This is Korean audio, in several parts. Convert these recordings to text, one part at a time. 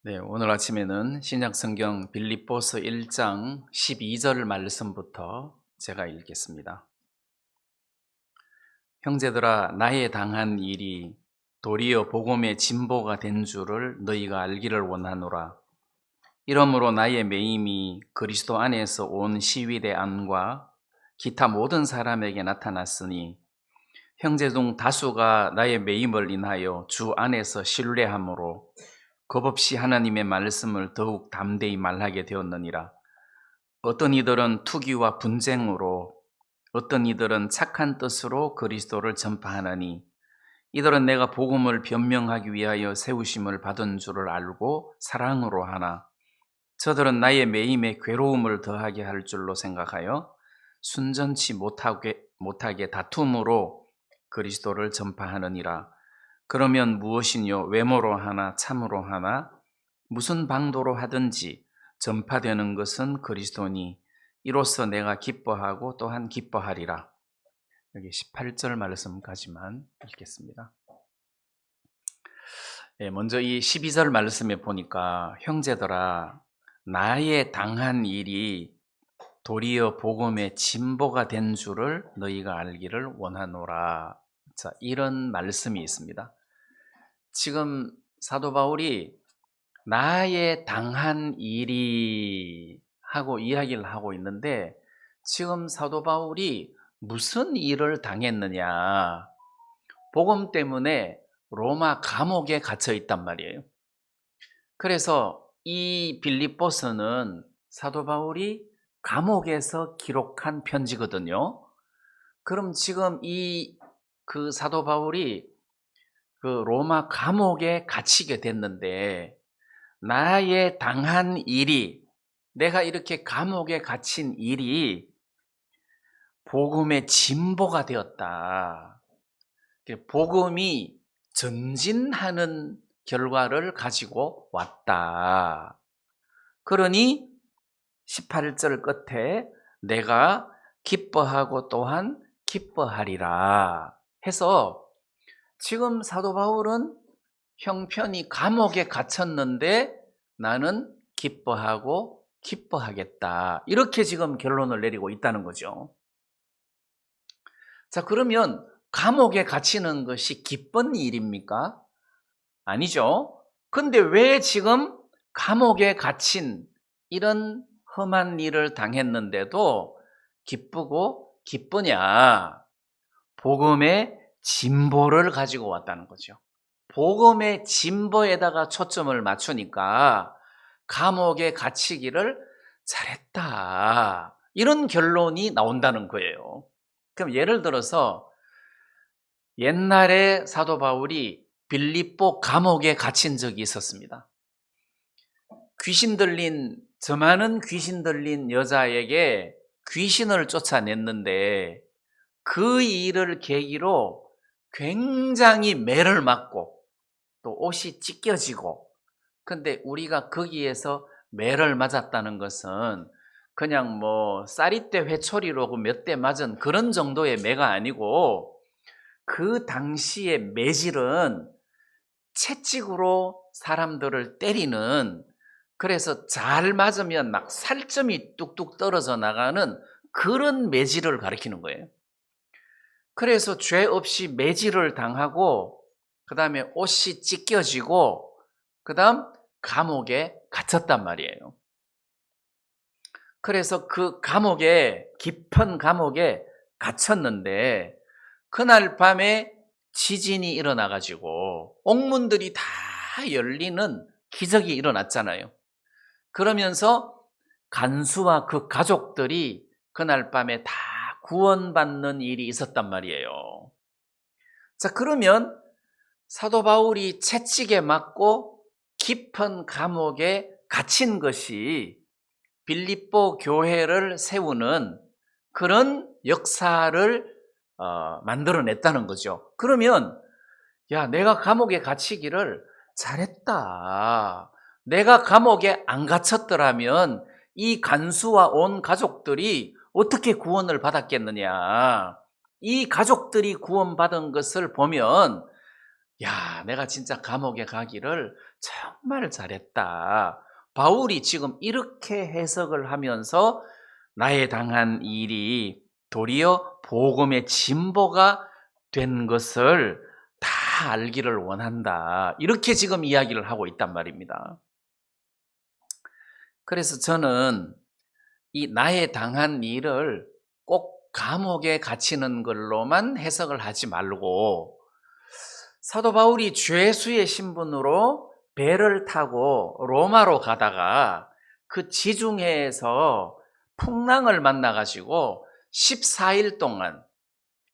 네, 오늘 아침에는 신약 성경 빌립보서 1장 12절 말씀부터 제가 읽겠습니다. 형제들아, 나의 당한 일이 도리어 복음의 진보가 된 줄을 너희가 알기를 원하노라. 이러므로 나의 매임이 그리스도 안에서 온 시위대 안과 기타 모든 사람에게 나타났으니 형제 중 다수가 나의 매임을 인하여 주 안에서 신뢰함으로 겁없이 하나님의 말씀을 더욱 담대히 말하게 되었느니라. 어떤 이들은 투기와 분쟁으로, 어떤 이들은 착한 뜻으로 그리스도를 전파하나니, 이들은 내가 복음을 변명하기 위하여 세우심을 받은 줄을 알고 사랑으로 하나, 저들은 나의 매임에 괴로움을 더하게 할 줄로 생각하여 순전치 못하게 다툼으로 그리스도를 전파하느니라. 그러면 무엇이뇨? 외모로 하나 참으로 하나 무슨 방도로 하든지 전파되는 것은 그리스도니 이로써 내가 기뻐하고 또한 기뻐하리라. 여기 18절 말씀까지만 읽겠습니다. 먼저 이 12절 말씀에 보니까 형제들아, 나의 당한 일이 도리어 복음의 진보가 된 줄을 너희가 알기를 원하노라. 자, 이런 말씀이 있습니다. 지금 사도 바울이 나의 당한 일이 하고 이야기를 하고 있는데, 지금 사도 바울이 무슨 일을 당했느냐? 복음 때문에 로마 감옥에 갇혀 있단 말이에요. 그래서 이 빌립보서는 사도 바울이 감옥에서 기록한 편지거든요. 그럼 지금 그 사도 바울이 그 로마 감옥에 갇히게 됐는데, 나의 당한 일이, 내가 이렇게 감옥에 갇힌 일이 복음의 진보가 되었다. 복음이 전진하는 결과를 가지고 왔다. 그러니 18절 끝에 내가 기뻐하고 또한 기뻐하리라 해서, 지금 사도 바울은 형편이 감옥에 갇혔는데 나는 기뻐하고 기뻐하겠다, 이렇게 지금 결론을 내리고 있다는 거죠. 자, 그러면 감옥에 갇히는 것이 기쁜 일입니까? 아니죠. 근데 왜 지금 감옥에 갇힌 이런 험한 일을 당했는데도 기쁘고 기쁘냐? 복음의 진보를 가지고 왔다는 거죠. 복음의 진보에다가 초점을 맞추니까 감옥에 갇히기를 잘했다, 이런 결론이 나온다는 거예요. 그럼 예를 들어서 옛날에 사도 바울이 빌립보 감옥에 갇힌 적이 있었습니다. 저 많은 귀신 들린 여자에게 귀신을 쫓아냈는데, 그 일을 계기로 굉장히 매를 맞고 또 옷이 찢겨지고, 근데 우리가 거기에서 매를 맞았다는 것은 그냥 뭐 쌀이대 회초리로 몇 대 맞은 그런 정도의 매가 아니고, 그 당시의 매질은 채찍으로 사람들을 때리는, 그래서 잘 맞으면 막 살점이 뚝뚝 떨어져 나가는 그런 매질을 가리키는 거예요. 그래서 죄 없이 매질을 당하고, 그 다음에 옷이 찢겨지고, 그 다음 감옥에 갇혔단 말이에요. 그래서 그 감옥에, 깊은 감옥에 갇혔는데, 그날 밤에 지진이 일어나가지고 옥문들이 다 열리는 기적이 일어났잖아요. 그러면서 간수와 그 가족들이 그날 밤에 다 구원받는 일이 있었단 말이에요. 자, 그러면 사도 바울이 채찍에 맞고 깊은 감옥에 갇힌 것이 빌립보 교회를 세우는 그런 역사를 만들어냈다는 거죠. 그러면 야, 내가 감옥에 갇히기를 잘했다. 내가 감옥에 안 갇혔더라면 이 간수와 온 가족들이 어떻게 구원을 받았겠느냐. 이 가족들이 구원받은 것을 보면, 야, 내가 진짜 감옥에 가기를 정말 잘했다. 바울이 지금 이렇게 해석을 하면서 나의 당한 일이 도리어 복음의 진보가 된 것을 다 알기를 원한다. 이렇게 지금 이야기를 하고 있단 말입니다. 그래서 저는 이 나의 당한 일을 꼭 감옥에 갇히는 걸로만 해석을 하지 말고 사도 바울이 죄수의 신분으로 배를 타고 로마로 가다가 그 지중해에서 풍랑을 만나가지고 14일 동안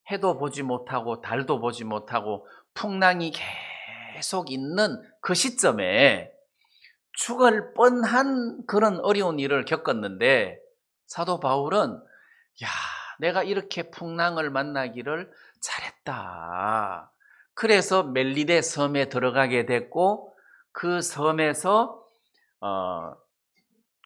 해도 보지 못하고 달도 보지 못하고 풍랑이 계속 있는 그 시점에 죽을 뻔한 그런 어려운 일을 겪었는데 사도 바울은 야, 내가 이렇게 풍랑을 만나기를 잘했다. 그래서 멜리데 섬에 들어가게 됐고 그 섬에서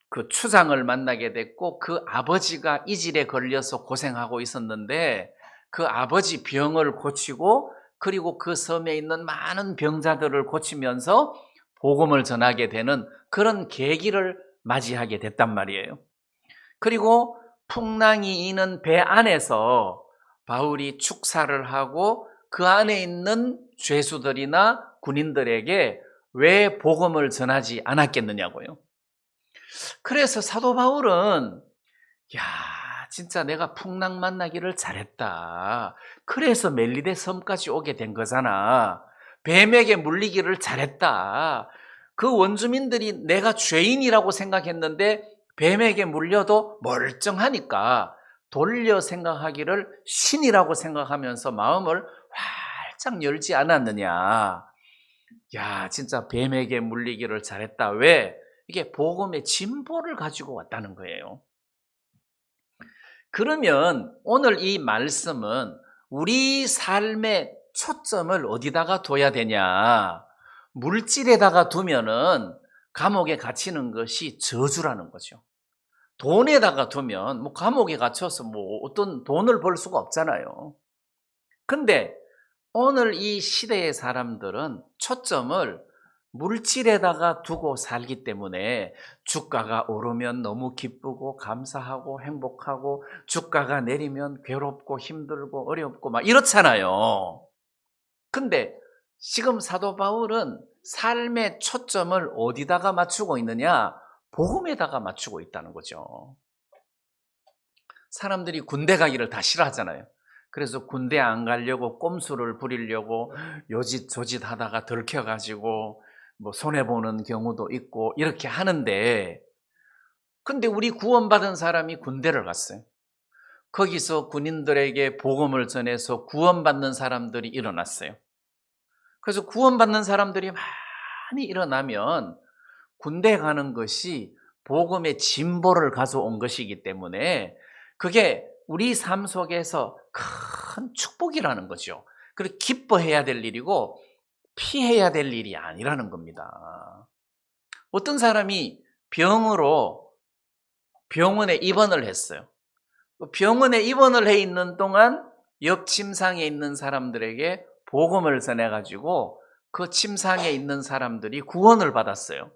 그 추장을 만나게 됐고 그 아버지가 이질에 걸려서 고생하고 있었는데 그 아버지 병을 고치고 그리고 그 섬에 있는 많은 병자들을 고치면서 복음을 전하게 되는 그런 계기를 맞이하게 됐단 말이에요. 그리고 풍랑이 이는 배 안에서 바울이 축사를 하고 그 안에 있는 죄수들이나 군인들에게 왜 복음을 전하지 않았겠느냐고요. 그래서 사도 바울은 야, 진짜 내가 풍랑 만나기를 잘했다. 그래서 멜리데 섬까지 오게 된 거잖아. 뱀에게 물리기를 잘했다. 그 원주민들이 내가 죄인이라고 생각했는데 뱀에게 물려도 멀쩡하니까 돌려 생각하기를 신이라고 생각하면서 마음을 활짝 열지 않았느냐. 야, 진짜 뱀에게 물리기를 잘했다. 왜? 이게 복음의 진보를 가지고 왔다는 거예요. 그러면 오늘 이 말씀은 우리 삶의 초점을 어디다가 둬야 되냐? 물질에다가 두면은 감옥에 갇히는 것이 저주라는 거죠. 돈에다가 두면 뭐 감옥에 갇혀서 뭐 어떤 돈을 벌 수가 없잖아요. 근데 오늘 이 시대의 사람들은 초점을 물질에다가 두고 살기 때문에 주가가 오르면 너무 기쁘고 감사하고 행복하고 주가가 내리면 괴롭고 힘들고 어렵고 막 이렇잖아요. 근데 지금 사도 바울은 삶의 초점을 어디다가 맞추고 있느냐? 복음에다가 맞추고 있다는 거죠. 사람들이 군대 가기를 다 싫어하잖아요. 그래서 군대 안 가려고 꼼수를 부리려고 요짓조짓 하다가 들켜가지고 뭐 손해보는 경우도 있고 이렇게 하는데, 근데 우리 구원받은 사람이 군대를 갔어요. 거기서 군인들에게 복음을 전해서 구원받는 사람들이 일어났어요. 그래서 구원받는 사람들이 많이 일어나면 군대 가는 것이 복음의 진보를 가져온 것이기 때문에 그게 우리 삶 속에서 큰 축복이라는 거죠. 그리고 기뻐해야 될 일이고 피해야 될 일이 아니라는 겁니다. 어떤 사람이 병으로 병원에 입원을 했어요. 병원에 입원을 해 있는 동안 옆 침상에 있는 사람들에게 복음을 전해가지고 그 침상에 있는 사람들이 구원을 받았어요.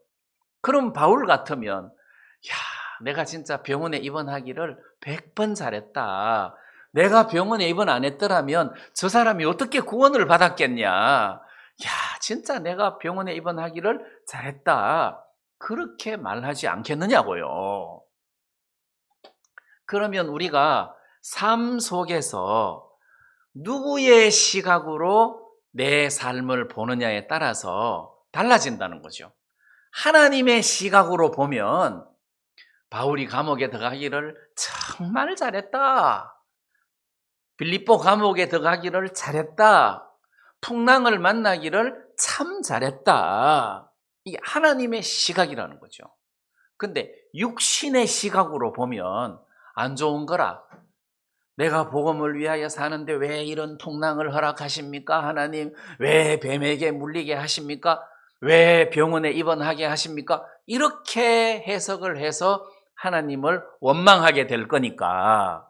그럼 바울 같으면 야, 내가 진짜 병원에 입원하기를 100번 잘했다. 내가 병원에 입원 안 했더라면 저 사람이 어떻게 구원을 받았겠냐. 야, 진짜 내가 병원에 입원하기를 잘했다. 그렇게 말하지 않겠느냐고요. 그러면 우리가 삶 속에서 누구의 시각으로 내 삶을 보느냐에 따라서 달라진다는 거죠. 하나님의 시각으로 보면 바울이 감옥에 들어가기를 정말 잘했다. 빌립보 감옥에 들어가기를 잘했다. 풍랑을 만나기를 참 잘했다. 이게 하나님의 시각이라는 거죠. 근데 육신의 시각으로 보면 안 좋은 거라. 내가 복음을 위하여 사는데 왜 이런 풍랑을 허락하십니까? 하나님, 왜 뱀에게 물리게 하십니까? 왜 병원에 입원하게 하십니까? 이렇게 해석을 해서 하나님을 원망하게 될 거니까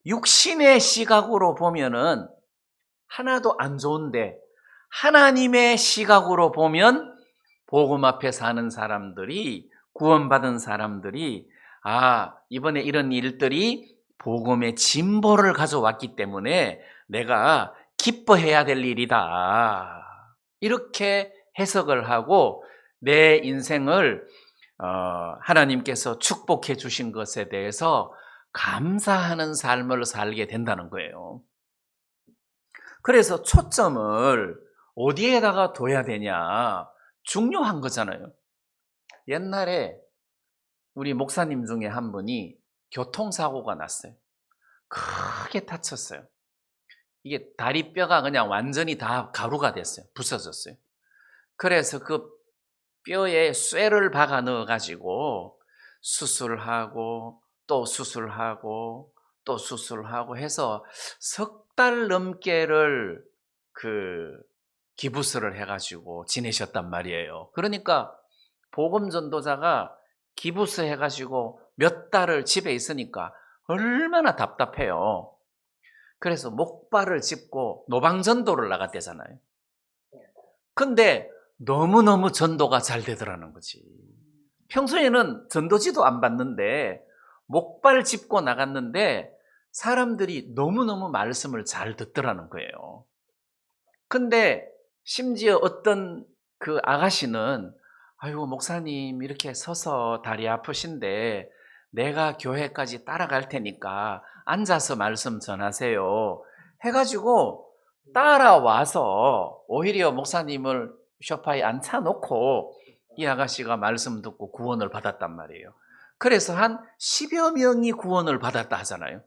육신의 시각으로 보면은 하나도 안 좋은데 하나님의 시각으로 보면 복음 앞에 사는 사람들이, 구원받은 사람들이, 이번에 이런 일들이 복음의 진보를 가져왔기 때문에 내가 기뻐해야 될 일이다, 이렇게 해석을 하고 내 인생을 하나님께서 축복해 주신 것에 대해서 감사하는 삶을 살게 된다는 거예요. 그래서 초점을 어디에다가 둬야 되냐, 중요한 거잖아요. 옛날에 우리 목사님 중에 한 분이 교통사고가 났어요. 크게 다쳤어요. 이게 다리뼈가 그냥 완전히 다 가루가 됐어요. 부서졌어요. 그래서 그 뼈에 쇠를 박아 넣어가지고 수술하고 또 수술하고 또 수술하고 해서 석 달 넘게를 기부스를 해가지고 지내셨단 말이에요. 그러니까 복음 전도자가 기부스 해가지고 몇 달을 집에 있으니까 얼마나 답답해요. 그래서 목발을 짚고 노방전도를 나갔대잖아요. 근데 너무너무 전도가 잘 되더라는 거지. 평소에는 전도지도 안 받는데 목발 짚고 나갔는데 사람들이 너무너무 말씀을 잘 듣더라는 거예요. 근데 심지어 어떤 그 아가씨는, 아이고 목사님 이렇게 서서 다리 아프신데 내가 교회까지 따라갈 테니까 앉아서 말씀 전하세요 해가지고 따라와서 오히려 목사님을 소파에 앉혀놓고 이 아가씨가 말씀 듣고 구원을 받았단 말이에요. 그래서 한 10여 명이 구원을 받았다 하잖아요.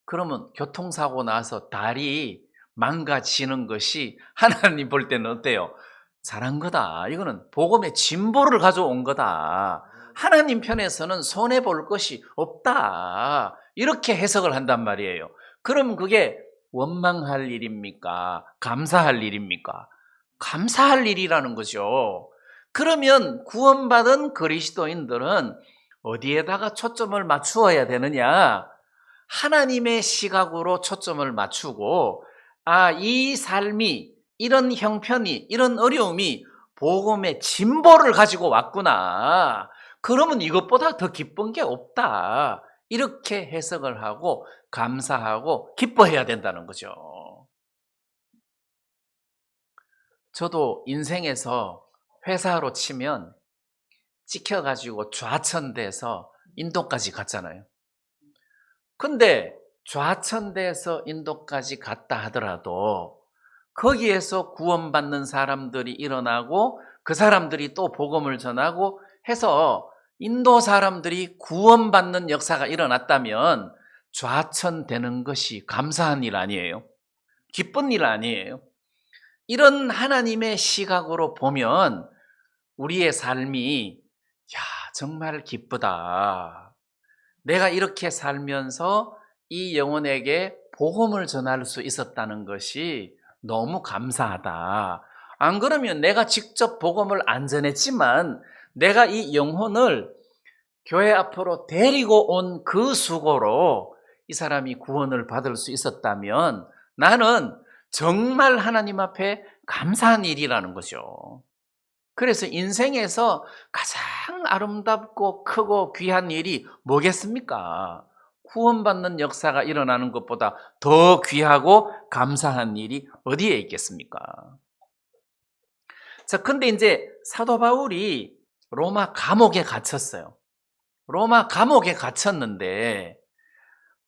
그러면 교통사고 나서 다리 망가지는 것이 하나님 볼 때는 어때요? 잘한 거다. 이거는 복음의 진보를 가져온 거다. 하나님 편에서는 손해볼 것이 없다. 이렇게 해석을 한단 말이에요. 그럼 그게 원망할 일입니까? 감사할 일입니까? 감사할 일이라는 거죠. 그러면 구원받은 그리스도인들은 어디에다가 초점을 맞추어야 되느냐? 하나님의 시각으로 초점을 맞추고, 이 삶이, 이런 형편이, 이런 어려움이 복음의 진보를 가지고 왔구나. 그러면 이것보다 더 기쁜 게 없다. 이렇게 해석을 하고 감사하고 기뻐해야 된다는 거죠. 저도 인생에서 회사로 치면 찍혀가지고 좌천돼서 인도까지 갔잖아요. 근데 좌천돼서 인도까지 갔다 하더라도 거기에서 구원받는 사람들이 일어나고 그 사람들이 또 복음을 전하고 해서 인도 사람들이 구원받는 역사가 일어났다면 좌천되는 것이 감사한 일 아니에요? 기쁜 일 아니에요? 이런 하나님의 시각으로 보면 우리의 삶이 정말 기쁘다. 내가 이렇게 살면서 이 영혼에게 복음을 전할 수 있었다는 것이 너무 감사하다. 안 그러면 내가 직접 복음을 안 전했지만 내가 이 영혼을 교회 앞으로 데리고 온 그 수고로 이 사람이 구원을 받을 수 있었다면 나는 정말 하나님 앞에 감사한 일이라는 거죠. 그래서 인생에서 가장 아름답고 크고 귀한 일이 뭐겠습니까? 구원받는 역사가 일어나는 것보다 더 귀하고 감사한 일이 어디에 있겠습니까? 자, 근데 이제 사도 바울이 로마 감옥에 갇혔어요. 로마 감옥에 갇혔는데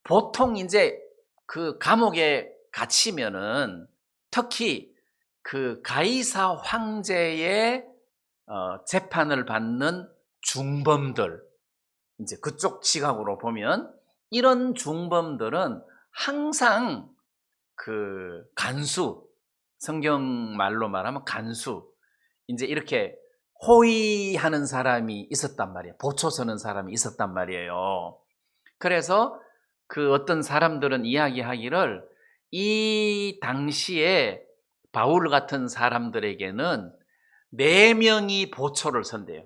보통 이제 그 감옥에 갇히면은 특히 그 가이사 황제의 재판을 받는 중범들, 이제 그쪽 시각으로 보면 이런 중범들은 항상 그 간수, 성경 말로 말하면 간수, 이제 이렇게 호위하는 사람이 있었단 말이에요. 보초 서는 사람이 있었단 말이에요. 그래서 그 어떤 사람들은 이야기하기를 이 당시에 바울 같은 사람들에게는 4명이 보초를 선대요.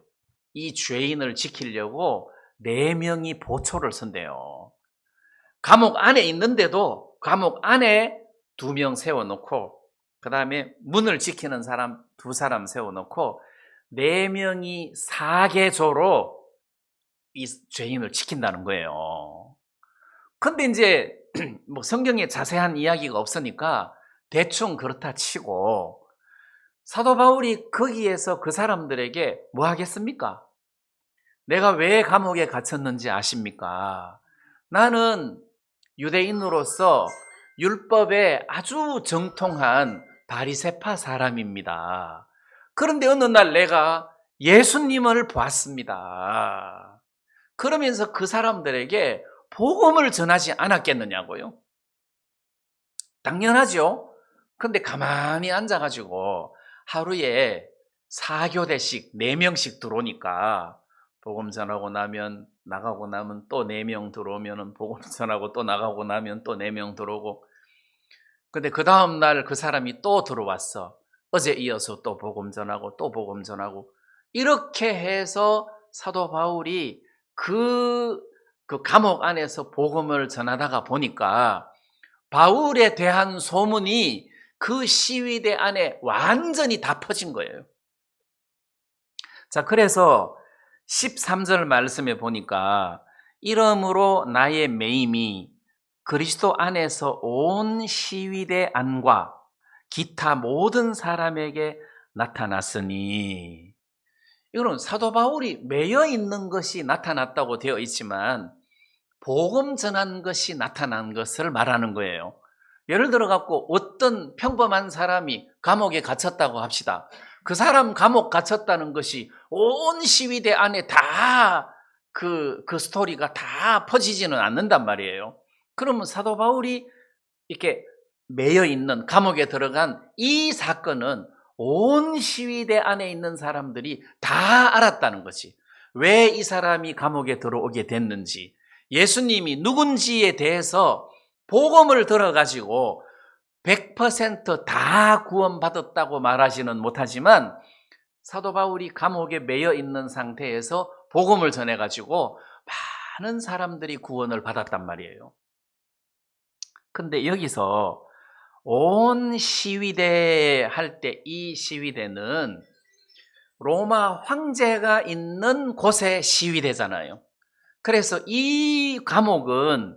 이 죄인을 지키려고 4명이 보초를 선대요. 감옥 안에 있는데도 감옥 안에 2명 세워놓고 그 다음에 문을 지키는 사람 두 사람 세워놓고 4명이 사계조로 이 죄인을 지킨다는 거예요. 근데 이제 뭐 성경에 자세한 이야기가 없으니까 대충 그렇다 치고 사도 바울이 거기에서 그 사람들에게 뭐 하겠습니까? 내가 왜 감옥에 갇혔는지 아십니까? 나는 유대인으로서 율법에 아주 정통한 바리새파 사람입니다. 그런데 어느 날 내가 예수님을 보았습니다. 그러면서 그 사람들에게 복음을 전하지 않았겠느냐고요? 당연하죠. 근데 가만히 앉아가지고 하루에 4교대씩 4명씩 들어오니까 복음 전하고 나면 나가고 나면 또 4명 들어오면 복음 전하고 또 나가고 나면 또 4명 들어오고, 근데 그 다음 날 그 사람이 또 들어왔어. 어제 이어서 또 복음 전하고 또 복음 전하고, 이렇게 해서 사도 바울이 그 감옥 안에서 복음을 전하다가 보니까 바울에 대한 소문이 그 시위대 안에 완전히 다 퍼진 거예요. 자, 그래서 13절 말씀에 보니까 이러므로 나의 매임이 그리스도 안에서 온 시위대 안과 기타 모든 사람에게 나타났으니, 이거는 사도 바울이 매여 있는 것이 나타났다고 되어 있지만 복음 전한 것이 나타난 것을 말하는 거예요. 예를 들어 갖고 어떤 평범한 사람이 감옥에 갇혔다고 합시다. 그 사람 감옥 갇혔다는 것이 온 시위대 안에 다 그 스토리가 다 퍼지지는 않는단 말이에요. 그러면 사도 바울이 이렇게 매여 있는 감옥에 들어간 이 사건은 온 시위대 안에 있는 사람들이 다 알았다는 거지. 왜 이 사람이 감옥에 들어오게 됐는지, 예수님이 누군지에 대해서 복음을 들어가지고 100% 구원받았다고 말하지는 못하지만 사도 바울이 감옥에 매여 있는 상태에서 복음을 전해가지고 많은 사람들이 구원을 받았단 말이에요. 근데 여기서 온 시위대 할 때 이 시위대는 로마 황제가 있는 곳의 시위대잖아요. 그래서 이 감옥의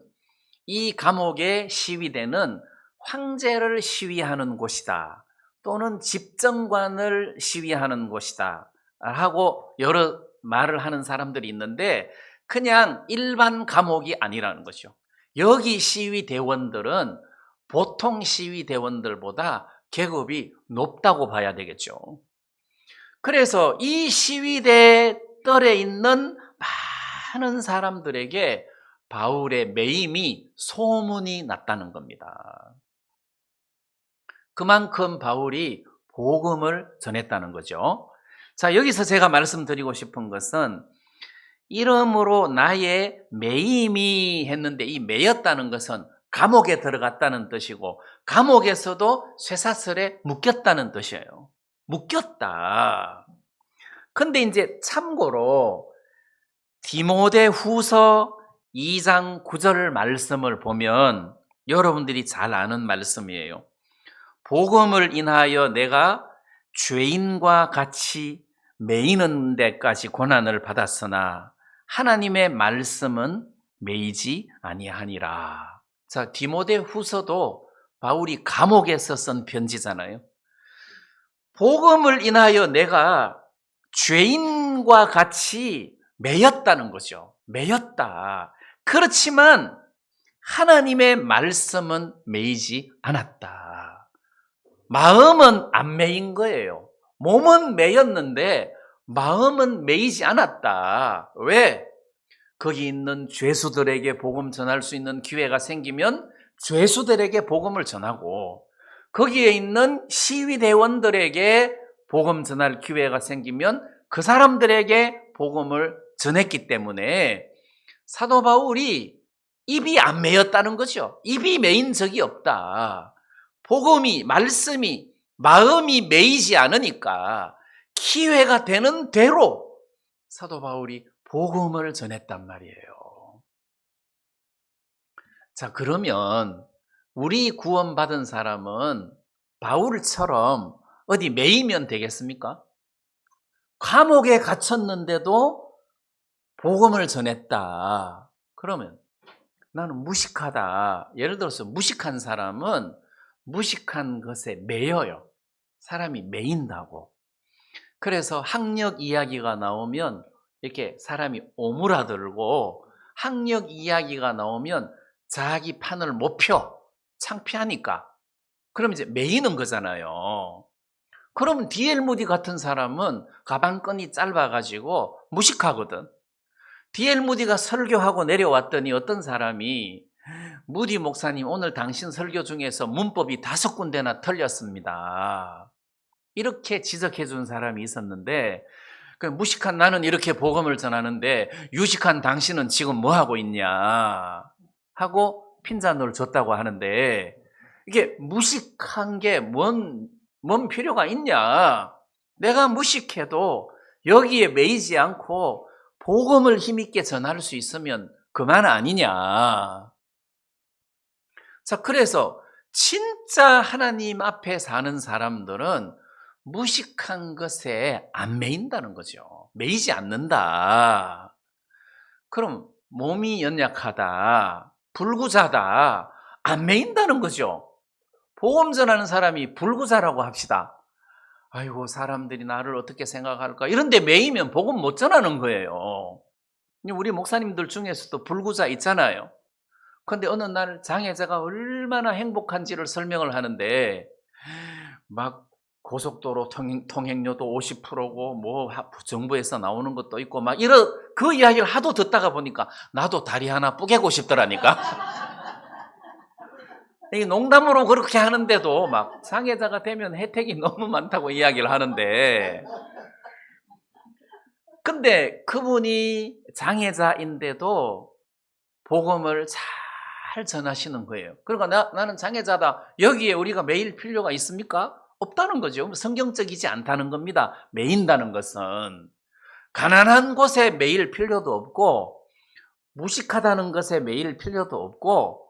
시위대는 황제를 시위하는 곳이다, 또는 집정관을 시위하는 곳이다 하고 여러 말을 하는 사람들이 있는데, 그냥 일반 감옥이 아니라는 거죠. 여기 시위대원들은 보통 시위대원들보다 계급이 높다고 봐야 되겠죠. 그래서 이 시위대 뜰에 있는 많은 사람들에게 바울의 매임이 소문이 났다는 겁니다. 그만큼 바울이 복음을 전했다는 거죠. 자, 여기서 제가 말씀드리고 싶은 것은 이러므로 나의 매임이 했는데, 이 매였다는 것은 감옥에 들어갔다는 뜻이고 감옥에서도 쇠사슬에 묶였다는 뜻이에요. 묶였다. 근데 이제 참고로 디모데 후서 2장 9절 말씀을 보면 여러분들이 잘 아는 말씀이에요. 복음을 인하여 내가 죄인과 같이 매이는 데까지 고난을 받았으나 하나님의 말씀은 매이지 아니하니라. 자, 디모데 후서도 바울이 감옥에서 쓴 편지잖아요. 복음을 인하여 내가 죄인과 같이 매였다는 거죠. 매였다. 그렇지만 하나님의 말씀은 매이지 않았다. 마음은 안 매인 거예요. 몸은 매였는데 마음은 매이지 않았다. 왜? 거기 있는 죄수들에게 복음 전할 수 있는 기회가 생기면 죄수들에게 복음을 전하고, 거기에 있는 시위대원들에게 복음 전할 기회가 생기면 그 사람들에게 복음을 전했기 때문에 사도 바울이 입이 안 매였다는 거죠. 입이 매인 적이 없다. 복음이, 말씀이, 마음이 매이지 않으니까 기회가 되는 대로 사도 바울이 복음을 전했단 말이에요. 자, 그러면 우리 구원받은 사람은 바울처럼 어디 매이면 되겠습니까? 감옥에 갇혔는데도 복음을 전했다. 그러면 나는 무식하다. 예를 들어서 무식한 사람은 무식한 것에 매여요. 사람이 매인다고. 그래서 학력 이야기가 나오면 이렇게 사람이 오므라들고, 학력 이야기가 나오면 자기 판을 못 펴. 창피하니까. 그럼 이제 매이는 거잖아요. 그러면 D.L. 무디 같은 사람은 가방끈이 짧아가지고 무식하거든. D.L. 무디가 설교하고 내려왔더니 어떤 사람이, 무디 목사님 오늘 당신 설교 중에서 문법이 5군데나 틀렸습니다. 이렇게 지적해 준 사람이 있었는데, 그 무식한 나는 이렇게 복음을 전하는데 유식한 당신은 지금 뭐 하고 있냐 하고 핀잔을 줬다고 하는데, 이게 무식한 게 뭔 필요가 있냐? 내가 무식해도 여기에 매이지 않고 복음을 힘있게 전할 수 있으면 그만 아니냐? 자, 그래서 진짜 하나님 앞에 사는 사람들은 무식한 것에 안 매인다는 거죠. 매이지 않는다. 그럼 몸이 연약하다, 불구자다, 안 매인다는 거죠. 복음 전하는 사람이 불구자라고 합시다. 아이고, 사람들이 나를 어떻게 생각할까? 이런데 매이면 복음 못 전하는 거예요. 우리 목사님들 중에서도 불구자 있잖아요. 그런데 어느 날 장애자가 얼마나 행복한지를 설명을 하는데, 막 고속도로 통행료도 50%고 뭐 정부에서 나오는 것도 있고 막 이런 그 이야기를 하도 듣다가 보니까 나도 다리 하나 뿌개고 싶더라니까. 이 농담으로 그렇게 하는데도 막 장애자가 되면 혜택이 너무 많다고 이야기를 하는데, 근데 그분이 장애자인데도 복음을 잘 전하시는 거예요. 그러니까 나는 장애자다. 여기에 우리가 매일 필요가 있습니까? 없다는 거죠. 성경적이지 않다는 겁니다. 매인다는 것은 가난한 곳에 매일 필요도 없고, 무식하다는 것에 매일 필요도 없고,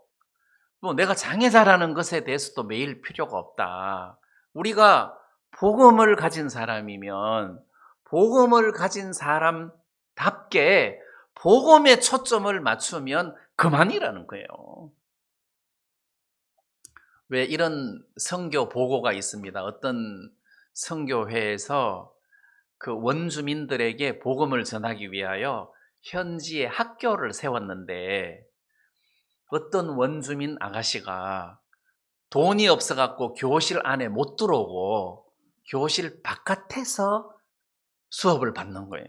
또 내가 장애자라는 것에 대해서도 매일 필요가 없다. 우리가 복음을 가진 사람이면 복음을 가진 사람답게 복음에 초점을 맞추면 그만이라는 거예요. 왜 이런 선교 보고가 있습니다. 어떤 선교회에서 그 원주민들에게 복음을 전하기 위하여 현지에 학교를 세웠는데, 어떤 원주민 아가씨가 돈이 없어갖고 교실 안에 못 들어오고 교실 바깥에서 수업을 받는 거예요.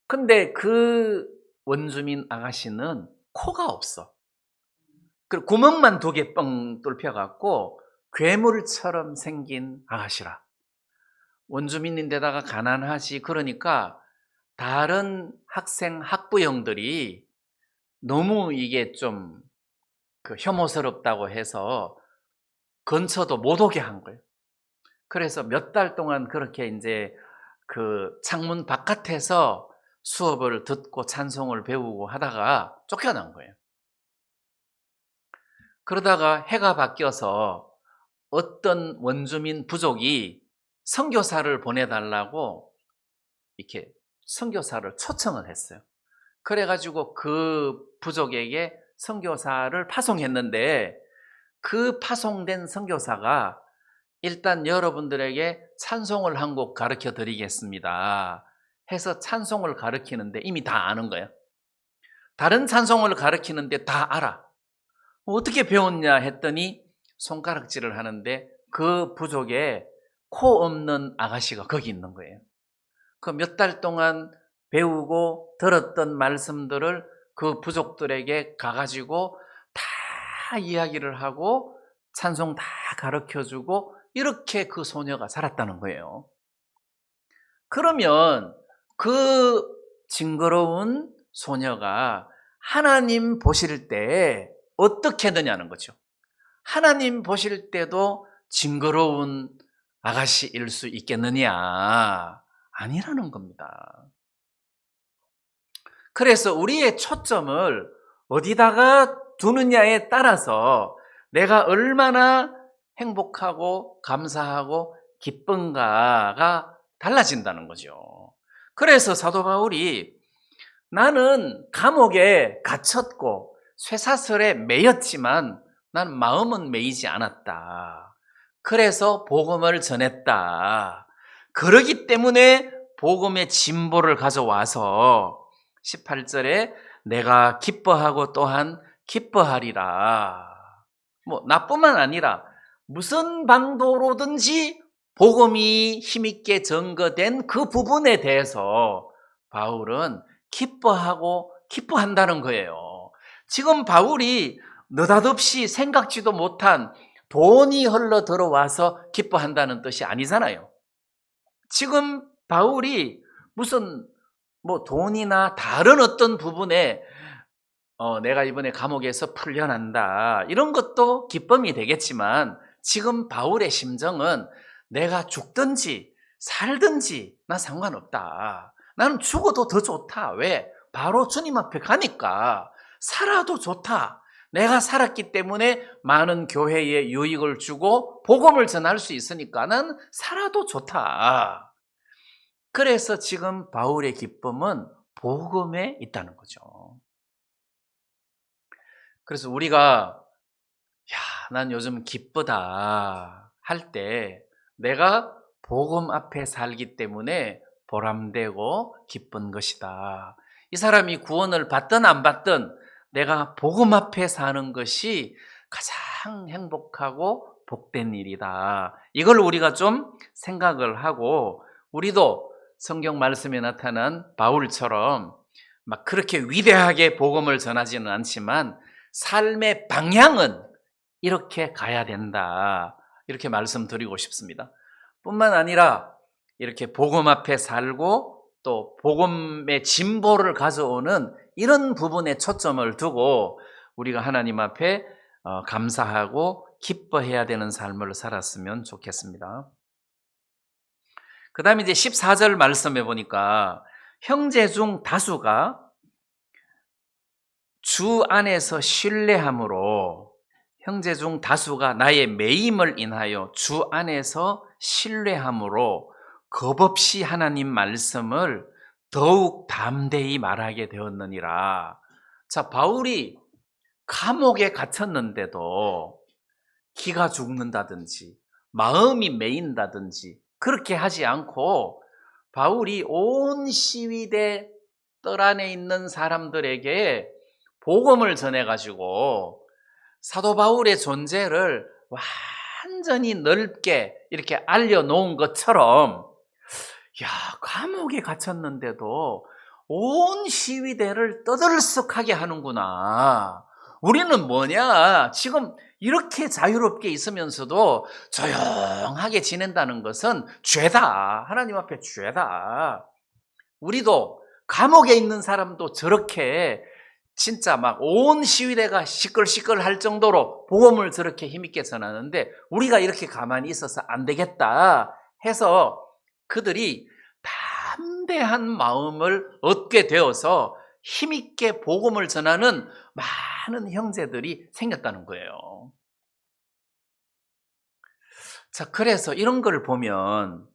근데 그 원주민 아가씨는 코가 없어. 그리고 구멍만 2개 뻥 뚫혀갖고 괴물처럼 생긴 아가씨라. 원주민인데다가 가난하지. 그러니까 다른 학생 학부형들이 너무 이게 좀 혐오스럽다고 해서 근처도 못 오게 한 거예요. 그래서 몇 달 동안 그렇게 이제 그 창문 바깥에서 수업을 듣고 찬송을 배우고 하다가 쫓겨난 거예요. 그러다가 해가 바뀌어서 어떤 원주민 부족이 선교사를 보내달라고 이렇게 선교사를 초청을 했어요. 그래가지고 그 부족에게 선교사를 파송했는데, 그 파송된 선교사가 일단 여러분들에게 찬송을 한 곡 가르쳐 드리겠습니다 해서 찬송을 가르치는데 이미 다 아는 거예요. 다른 찬송을 가르치는데 다 알아. 어떻게 배웠냐 했더니 손가락질을 하는데 그 부족에 코 없는 아가씨가 거기 있는 거예요. 그 몇 달 동안 배우고 들었던 말씀들을 그 부족들에게 가가지고 다 이야기를 하고 찬송 다 가르쳐주고 이렇게 그 소녀가 살았다는 거예요. 그러면 그 징그러운 소녀가 하나님 보실 때 어떻게 되냐는 거죠. 하나님 보실 때도 징그러운 아가씨일 수 있겠느냐? 아니라는 겁니다. 그래서 우리의 초점을 어디다가 두느냐에 따라서 내가 얼마나 행복하고 감사하고 기쁜가가 달라진다는 거죠. 그래서 사도 바울이 나는 감옥에 갇혔고 쇠사슬에 매였지만 난 마음은 매이지 않았다. 그래서 복음을 전했다. 그러기 때문에 복음의 진보를 가져와서 18절에 내가 기뻐하고 또한 기뻐하리라. 나뿐만 아니라 무슨 방도로든지 복음이 힘있게 증거된 그 부분에 대해서 바울은 기뻐하고 기뻐한다는 거예요. 지금 바울이 느닷없이 생각지도 못한 돈이 흘러 들어와서 기뻐한다는 뜻이 아니잖아요. 지금 바울이 무슨 돈이나 다른 어떤 부분에 내가 이번에 감옥에서 풀려난다 이런 것도 기쁨이 되겠지만 지금 바울의 심정은 내가 죽든지 살든지 나 상관없다. 나는 죽어도 더 좋다. 왜? 바로 주님 앞에 가니까. 살아도 좋다. 내가 살았기 때문에 많은 교회에 유익을 주고 복음을 전할 수 있으니까 난 살아도 좋다. 그래서 지금 바울의 기쁨은 복음에 있다는 거죠. 그래서 우리가 난 요즘 기쁘다 할 때 내가 복음 앞에 살기 때문에 보람되고 기쁜 것이다. 이 사람이 구원을 받든 안 받든 내가 복음 앞에 사는 것이 가장 행복하고 복된 일이다. 이걸 우리가 좀 생각을 하고 우리도 성경 말씀에 나타난 바울처럼 막 그렇게 위대하게 복음을 전하지는 않지만 삶의 방향은 이렇게 가야 된다. 이렇게 말씀드리고 싶습니다. 뿐만 아니라 이렇게 복음 앞에 살고 또 복음의 진보를 가져오는 이런 부분에 초점을 두고 우리가 하나님 앞에 감사하고 기뻐해야 되는 삶을 살았으면 좋겠습니다. 그 다음에 이제 14절 말씀해 보니까 형제 중 다수가 주 안에서 신뢰함으로 형제 중 다수가 나의 매임을 인하여 주 안에서 신뢰함으로 겁없이 하나님 말씀을 더욱 담대히 말하게 되었느니라. 자, 바울이 감옥에 갇혔는데도 기가 죽는다든지 마음이 메인다든지 그렇게 하지 않고 바울이 온 시위대 뜰 안에 있는 사람들에게 복음을 전해가지고 사도 바울의 존재를 완전히 넓게 이렇게 알려놓은 것처럼 감옥에 갇혔는데도 온 시위대를 떠들썩하게 하는구나. 우리는 뭐냐? 지금 이렇게 자유롭게 있으면서도 조용하게 지낸다는 것은 죄다. 하나님 앞에 죄다. 우리도 감옥에 있는 사람도 저렇게 진짜 막 온 시위대가 시끌시끌 할 정도로 복음을 저렇게 힘있게 전하는데 우리가 이렇게 가만히 있어서 안 되겠다 해서 그들이 담대한 마음을 얻게 되어서 힘있게 복음을 전하는 많은 형제들이 생겼다는 거예요. 자, 그래서 이런 걸 보면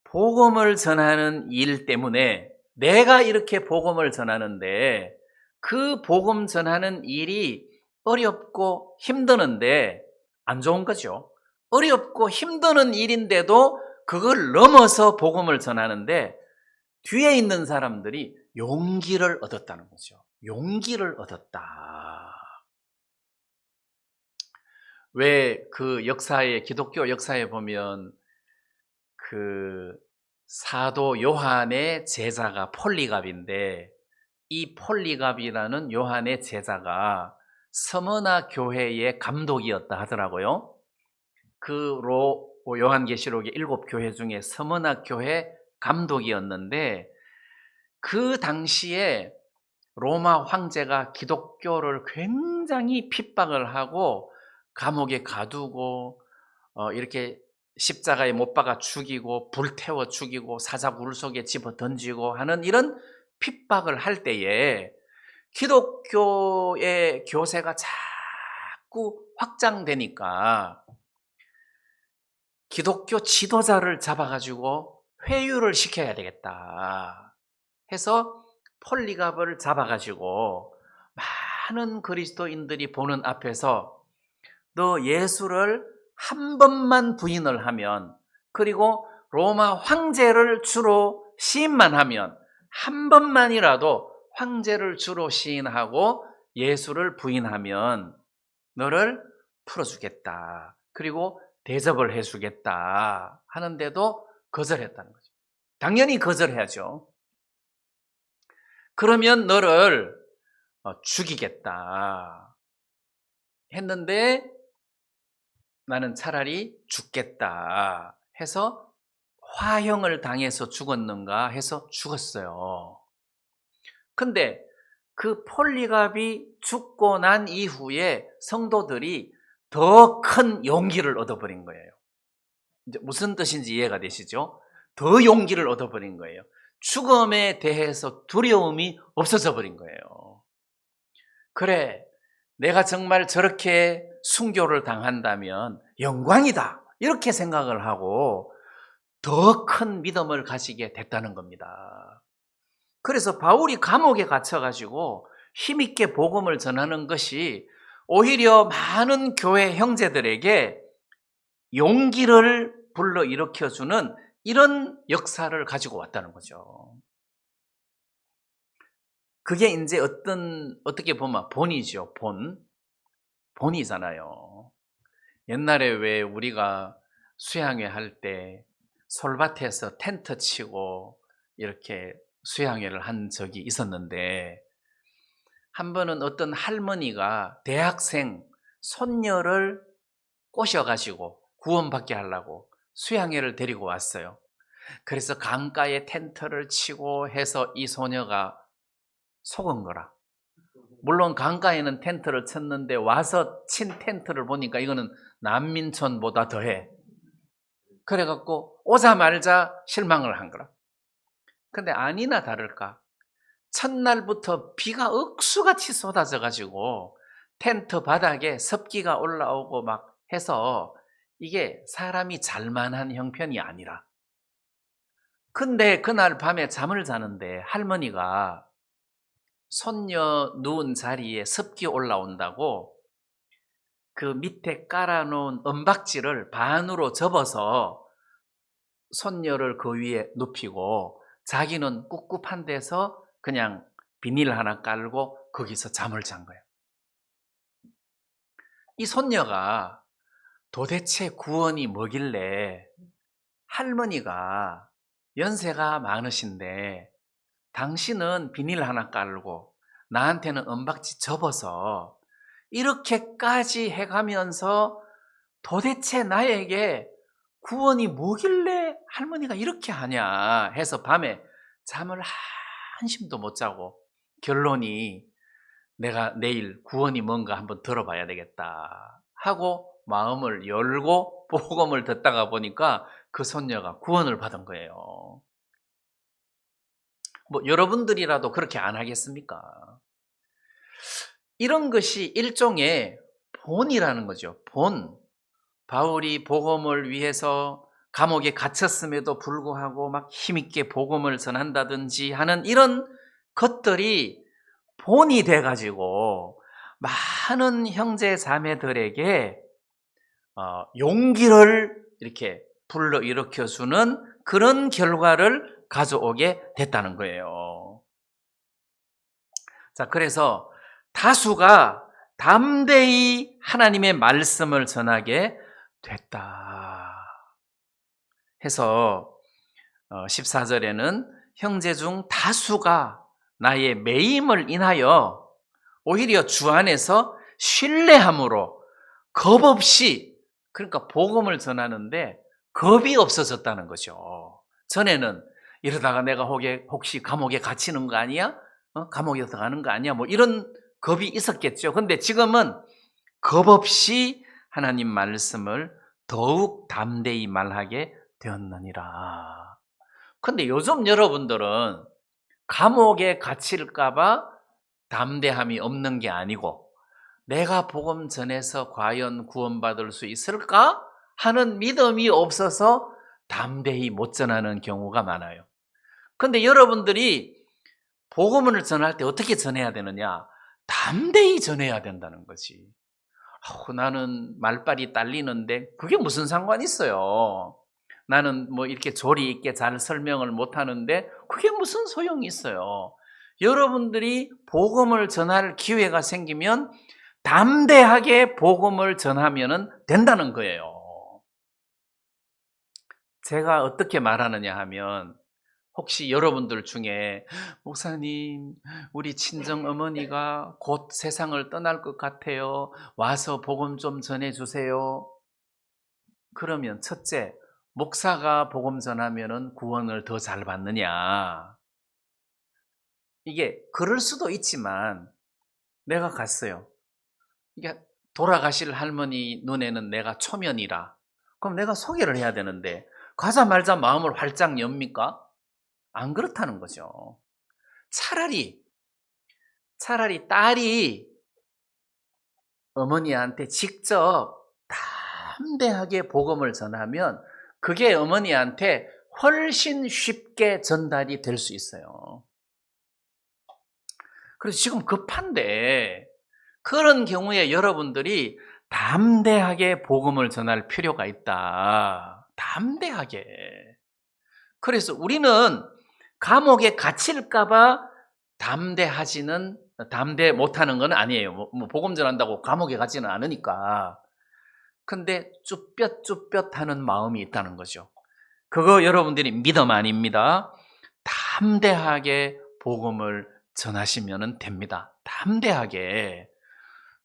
복음을 전하는 일 때문에 내가 이렇게 복음을 전하는데 그 복음 전하는 일이 어렵고 힘드는데 안 좋은 거죠. 어렵고 힘드는 일인데도 그걸 넘어서 복음을 전하는데 뒤에 있는 사람들이 용기를 얻었다는 거죠. 용기를 얻었다. 왜 그 역사에, 기독교 역사에 보면 그 사도 요한의 제자가 폴리갑인데 이 폴리갑이라는 요한의 제자가 서머나 교회의 감독이었다 하더라고요. 그 요한계시록의 7교회 중에 서머나 교회 감독이었는데 그 당시에 로마 황제가 기독교를 굉장히 핍박을 하고 감옥에 가두고 이렇게 십자가에 못 박아 죽이고 불태워 죽이고 사자굴 속에 집어 던지고 하는 이런 핍박을 할 때에 기독교의 교세가 자꾸 확장되니까 기독교 지도자를 잡아가지고 회유를 시켜야 되겠다 해서 폴리갑을 잡아가지고 많은 그리스도인들이 보는 앞에서 너 예수를 한 번만 부인을 하면, 그리고 로마 황제를 주로 시인만 하면, 한 번만이라도 황제를 주로 시인하고 예수를 부인하면 너를 풀어주겠다, 그리고 대접을 해주겠다 하는데도 거절했다는 거죠. 당연히 거절해야죠. 그러면 너를 죽이겠다 했는데 나는 차라리 죽겠다 해서 화형을 당해서 죽었는가 해서 죽었어요. 근데 그 폴리갑이 죽고 난 이후에 성도들이 더 큰 용기를 얻어버린 거예요. 이제 무슨 뜻인지 이해가 되시죠? 더 용기를 얻어버린 거예요. 죽음에 대해서 두려움이 없어져 버린 거예요. 그래, 내가 정말 저렇게 순교를 당한다면 영광이다, 이렇게 생각을 하고 더 큰 믿음을 가지게 됐다는 겁니다. 그래서 바울이 감옥에 갇혀가지고 힘있게 복음을 전하는 것이 오히려 많은 교회 형제들에게 용기를 불러일으켜주는 이런 역사를 가지고 왔다는 거죠. 그게 이제 어떻게 보면 본이죠. 본이잖아요. 옛날에 왜 우리가 수양회 할 때 솔밭에서 텐트 치고 이렇게 수양회를 한 적이 있었는데, 한 번은 어떤 할머니가 대학생 손녀를 꼬셔가지고 구원받게 하려고 수양회를 데리고 왔어요. 그래서 강가에 텐트를 치고 해서 이 소녀가 속은 거라. 물론 강가에는 텐트를 쳤는데 와서 친 텐트를 보니까 이거는 난민촌보다 더해. 그래갖고 오자마자 실망을 한 거라. 근데 아니나 다를까, 첫날부터 비가 억수같이 쏟아져가지고 텐트 바닥에 습기가 올라오고 막 해서 이게 사람이 잘만한 형편이 아니라. 근데 그날 밤에 잠을 자는데 할머니가 손녀 누운 자리에 습기 올라온다고 그 밑에 깔아놓은 은박지를 반으로 접어서 손녀를 그 위에 눕히고 자기는 꿉꿉한 데서 그냥 비닐 하나 깔고 거기서 잠을 잔 거예요. 이 손녀가 도대체 구원이 뭐길래 할머니가 연세가 많으신데 당신은 비닐 하나 깔고 나한테는 은박지 접어서 이렇게까지 해가면서 도대체 나에게 구원이 뭐길래 할머니가 이렇게 하냐 해서 밤에 잠을 한심도 못 자고 결론이 내가 내일 구원이 뭔가 한번 들어봐야 되겠다 하고 마음을 열고 복음을 듣다가 보니까 그 손녀가 구원을 받은 거예요. 뭐 여러분들이라도 그렇게 안 하겠습니까? 이런 것이 일종의 본이라는 거죠. 본. 바울이 복음을 위해서 감옥에 갇혔음에도 불구하고 막 힘있게 복음을 전한다든지 하는 이런 것들이 본이 돼가지고 많은 형제 자매들에게 용기를 이렇게 불러일으켜주는 그런 결과를 가져오게 됐다는 거예요. 자, 그래서 다수가 담대히 하나님의 말씀을 전하게 됐다 해서 14절에는 형제 중 다수가 나의 매임을 인하여 오히려 주 안에서 신뢰함으로 겁 없이, 그러니까 복음을 전하는데 겁이 없어졌다는 거죠. 전에는 이러다가 내가 혹시 감옥에 갇히는 거 아니야? 감옥에 들어가는 거 아니야? 뭐 이런 겁이 있었겠죠. 근데 지금은 겁 없이 하나님 말씀을 더욱 담대히 말하게 되었느니라. 근데 요즘 여러분들은 감옥에 갇힐까봐 담대함이 없는 게 아니고 내가 복음 전해서 과연 구원받을 수 있을까 하는 믿음이 없어서 담대히 못 전하는 경우가 많아요. 그런데 여러분들이 복음을 전할 때 어떻게 전해야 되느냐? 담대히 전해야 된다는 거지. 나는 말빨이 딸리는데 그게 무슨 상관이 있어요? 나는 뭐 이렇게 조리 있게 잘 설명을 못 하는데 그게 무슨 소용이 있어요? 여러분들이 복음을 전할 기회가 생기면 담대하게 복음을 전하면 된다는 거예요. 제가 어떻게 말하느냐 하면, 혹시 여러분들 중에 목사님, 우리 친정 어머니가 곧 세상을 떠날 것 같아요. 와서 복음 좀 전해주세요. 그러면 첫째, 목사가 복음 전하면 구원을 더 잘 받느냐? 이게 그럴 수도 있지만, 내가 갔어요. 이게 돌아가실 할머니 눈에는 내가 초면이라. 그럼 내가 소개를 해야 되는데 가자마자 마음을 활짝 엽니까? 안 그렇다는 거죠. 차라리 딸이 어머니한테 직접 담대하게 복음을 전하면 그게 어머니한테 훨씬 쉽게 전달이 될 수 있어요. 그래서 지금 급한데, 그런 경우에 여러분들이 담대하게 복음을 전할 필요가 있다. 담대하게. 그래서 우리는 감옥에 갇힐까봐 담대 못하는 건 아니에요. 뭐 복음 전한다고 감옥에 가지는 않으니까. 근데 쭈뼛쭈뼛하는 마음이 있다는 거죠. 그거 여러분들이 믿음 아닙니다. 담대하게 복음을 전하시면 됩니다. 담대하게.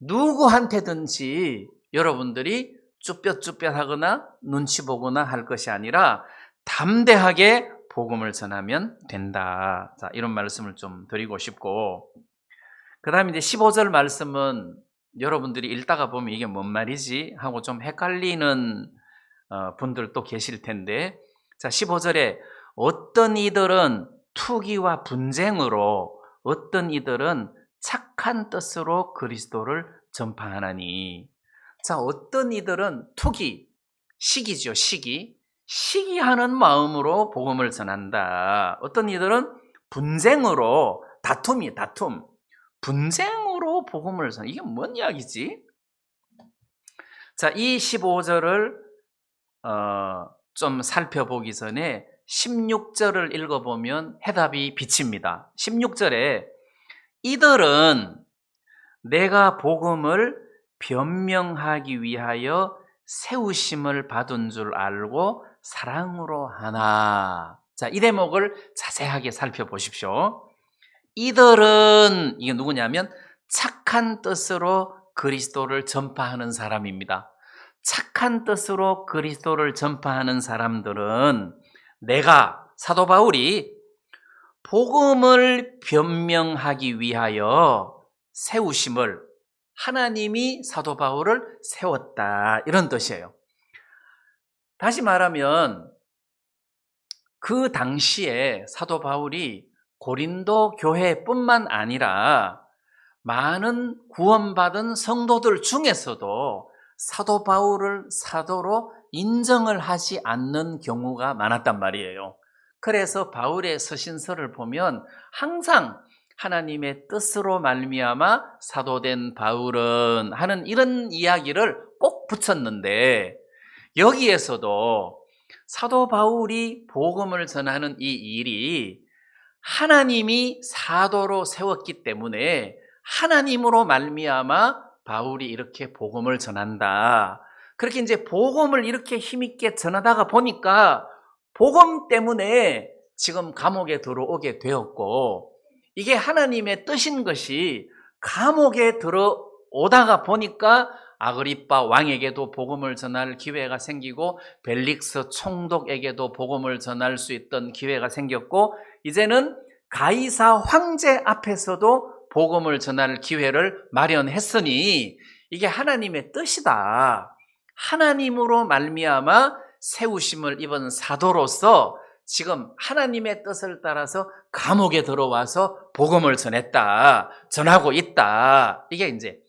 누구한테든지 여러분들이 쭈뼛쭈뼛하거나 눈치 보거나 할 것이 아니라 담대하게 복음을 전하면 된다. 자, 이런 말씀을 좀 드리고 싶고, 그 다음에 이제 15절 말씀은 여러분들이 읽다가 보면 이게 뭔 말이지 하고 좀 헷갈리는 분들도 계실 텐데, 자, 15절에 어떤 이들은 투기와 분쟁으로, 어떤 이들은 착한 뜻으로 그리스도를 전파하나니. 자, 어떤 이들은 투기, 시기죠, 시기하는 마음으로 복음을 전한다. 어떤 이들은 분쟁으로, 다툼, 분쟁으로 복음을 전한다. 이게 뭔 이야기지? 자, 이 15절을 좀 살펴보기 전에 16절을 읽어보면 해답이 비칩니다. 16절에 이들은 내가 복음을 변명하기 위하여 세우심을 받은 줄 알고 사랑으로 하나. 자, 이 대목을 자세하게 살펴보십시오. 이들은, 이게 누구냐면 착한 뜻으로 그리스도를 전파하는 사람입니다. 착한 뜻으로 그리스도를 전파하는 사람들은 내가, 사도 바울이 복음을 변명하기 위하여 세우심을, 하나님이 사도 바울을 세웠다, 이런 뜻이에요. 다시 말하면 그 당시에 사도 바울이 고린도 교회뿐만 아니라 많은 구원받은 성도들 중에서도 사도 바울을 사도로 인정을 하지 않는 경우가 많았단 말이에요. 그래서 바울의 서신서를 보면 항상 하나님의 뜻으로 말미암아 사도된 바울은 하는 이런 이야기를 꼭 붙였는데, 여기에서도 사도 바울이 복음을 전하는 이 일이 하나님이 사도로 세웠기 때문에 하나님으로 말미암아 바울이 이렇게 복음을 전한다. 그렇게 이제 복음을 이렇게 힘있게 전하다가 보니까 복음 때문에 지금 감옥에 들어오게 되었고, 이게 하나님의 뜻인 것이 감옥에 들어오다가 보니까 아그리빠 왕에게도 복음을 전할 기회가 생기고 벨릭스 총독에게도 복음을 전할 수 있던 기회가 생겼고, 이제는 가이사 황제 앞에서도 복음을 전할 기회를 마련했으니 이게 하나님의 뜻이다. 하나님으로 말미암아 세우심을 입은 사도로서 지금 하나님의 뜻을 따라서 감옥에 들어와서 복음을 전하고 있다. 이게 이제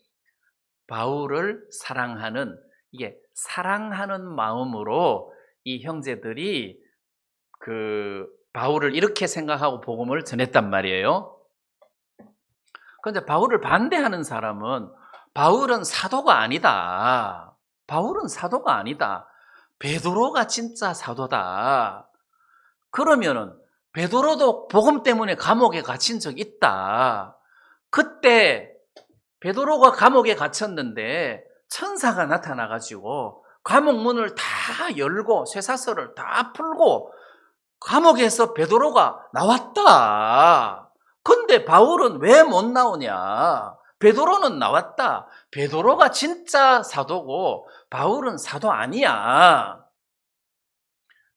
바울을 사랑하는 이게 사랑하는 마음으로 이 형제들이 그 바울을 이렇게 생각하고 복음을 전했단 말이에요. 그런데 바울을 반대하는 사람은 바울은 사도가 아니다. 바울은 사도가 아니다. 베드로가 진짜 사도다. 그러면은 베드로도 복음 때문에 감옥에 갇힌 적 있다. 그때 베드로가 감옥에 갇혔는데 천사가 나타나가지고 감옥 문을 다 열고 쇠사슬을 다 풀고 감옥에서 베드로가 나왔다. 근데 바울은 왜 못 나오냐? 베드로는 나왔다. 베드로가 진짜 사도고 바울은 사도 아니야.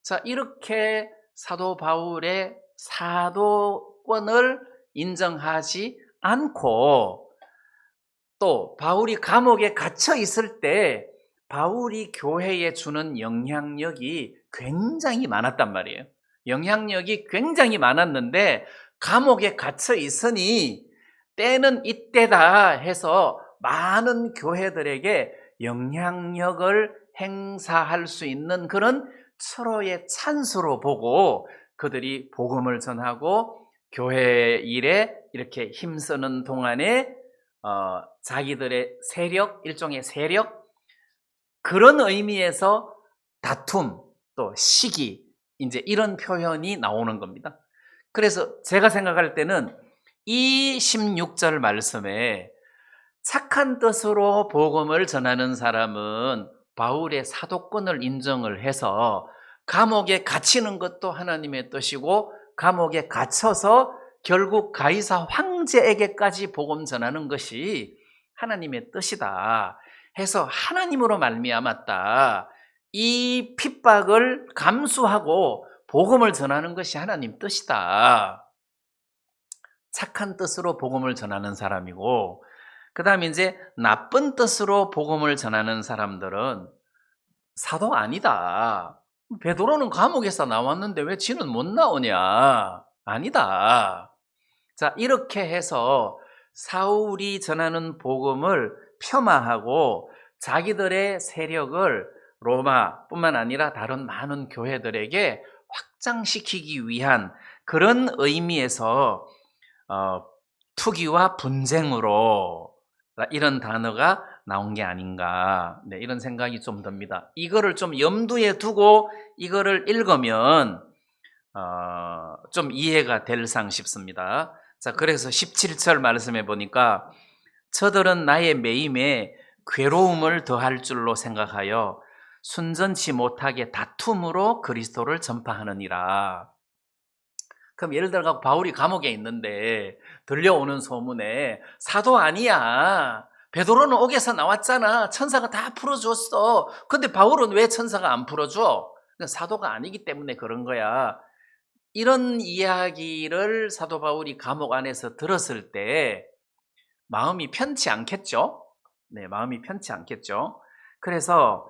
자, 이렇게 사도 바울의 사도권을 인정하지 않고 또 바울이 감옥에 갇혀 있을 때 바울이 교회에 주는 영향력이 굉장히 많았단 말이에요. 영향력이 굉장히 많았는데 감옥에 갇혀 있으니 때는 이때다 해서 많은 교회들에게 영향력을 행사할 수 있는 그런 서로의 찬스로 보고 그들이 복음을 전하고 교회 일에 이렇게 힘쓰는 동안에 자기들의 세력, 일종의 세력, 그런 의미에서 다툼, 또 시기, 이제 이런 표현이 나오는 겁니다. 그래서 제가 생각할 때는 이 16절 말씀에 착한 뜻으로 복음을 전하는 사람은 바울의 사도권을 인정을 해서 감옥에 갇히는 것도 하나님의 뜻이고 감옥에 갇혀서 결국 가이사 황제에게까지 복음 전하는 것이 하나님의 뜻이다 해서 하나님으로 말미암았다. 이 핍박을 감수하고 복음을 전하는 것이 하나님 뜻이다. 착한 뜻으로 복음을 전하는 사람이고, 그 다음에 이제 나쁜 뜻으로 복음을 전하는 사람들은 사도 아니다. 베드로는 감옥에서 나왔는데 왜 지는 못 나오냐? 아니다. 자, 이렇게 해서 사울이 전하는 복음을 폄하하고 자기들의 세력을 로마뿐만 아니라 다른 많은 교회들에게 확장시키기 위한 그런 의미에서 투기와 분쟁으로 이런 단어가 나온 게 아닌가, 네, 이런 생각이 좀 듭니다. 이거를 좀 염두에 두고 이거를 읽으면 좀 이해가 될상 싶습니다. 자, 그래서 17절 말씀해 보니까 저들은 나의 매임에 괴로움을 더할 줄로 생각하여 순전치 못하게 다툼으로 그리스도를 전파하느니라. 그럼 예를 들어 바울이 감옥에 있는데 들려오는 소문에 사도 아니야, 베드로는 옥에서 나왔잖아, 천사가 다 풀어줬어. 근데 바울은 왜 천사가 안 풀어줘? 사도가 아니기 때문에 그런 거야. 이런 이야기를 사도 바울이 감옥 안에서 들었을 때 마음이 편치 않겠죠? 네, 마음이 편치 않겠죠? 그래서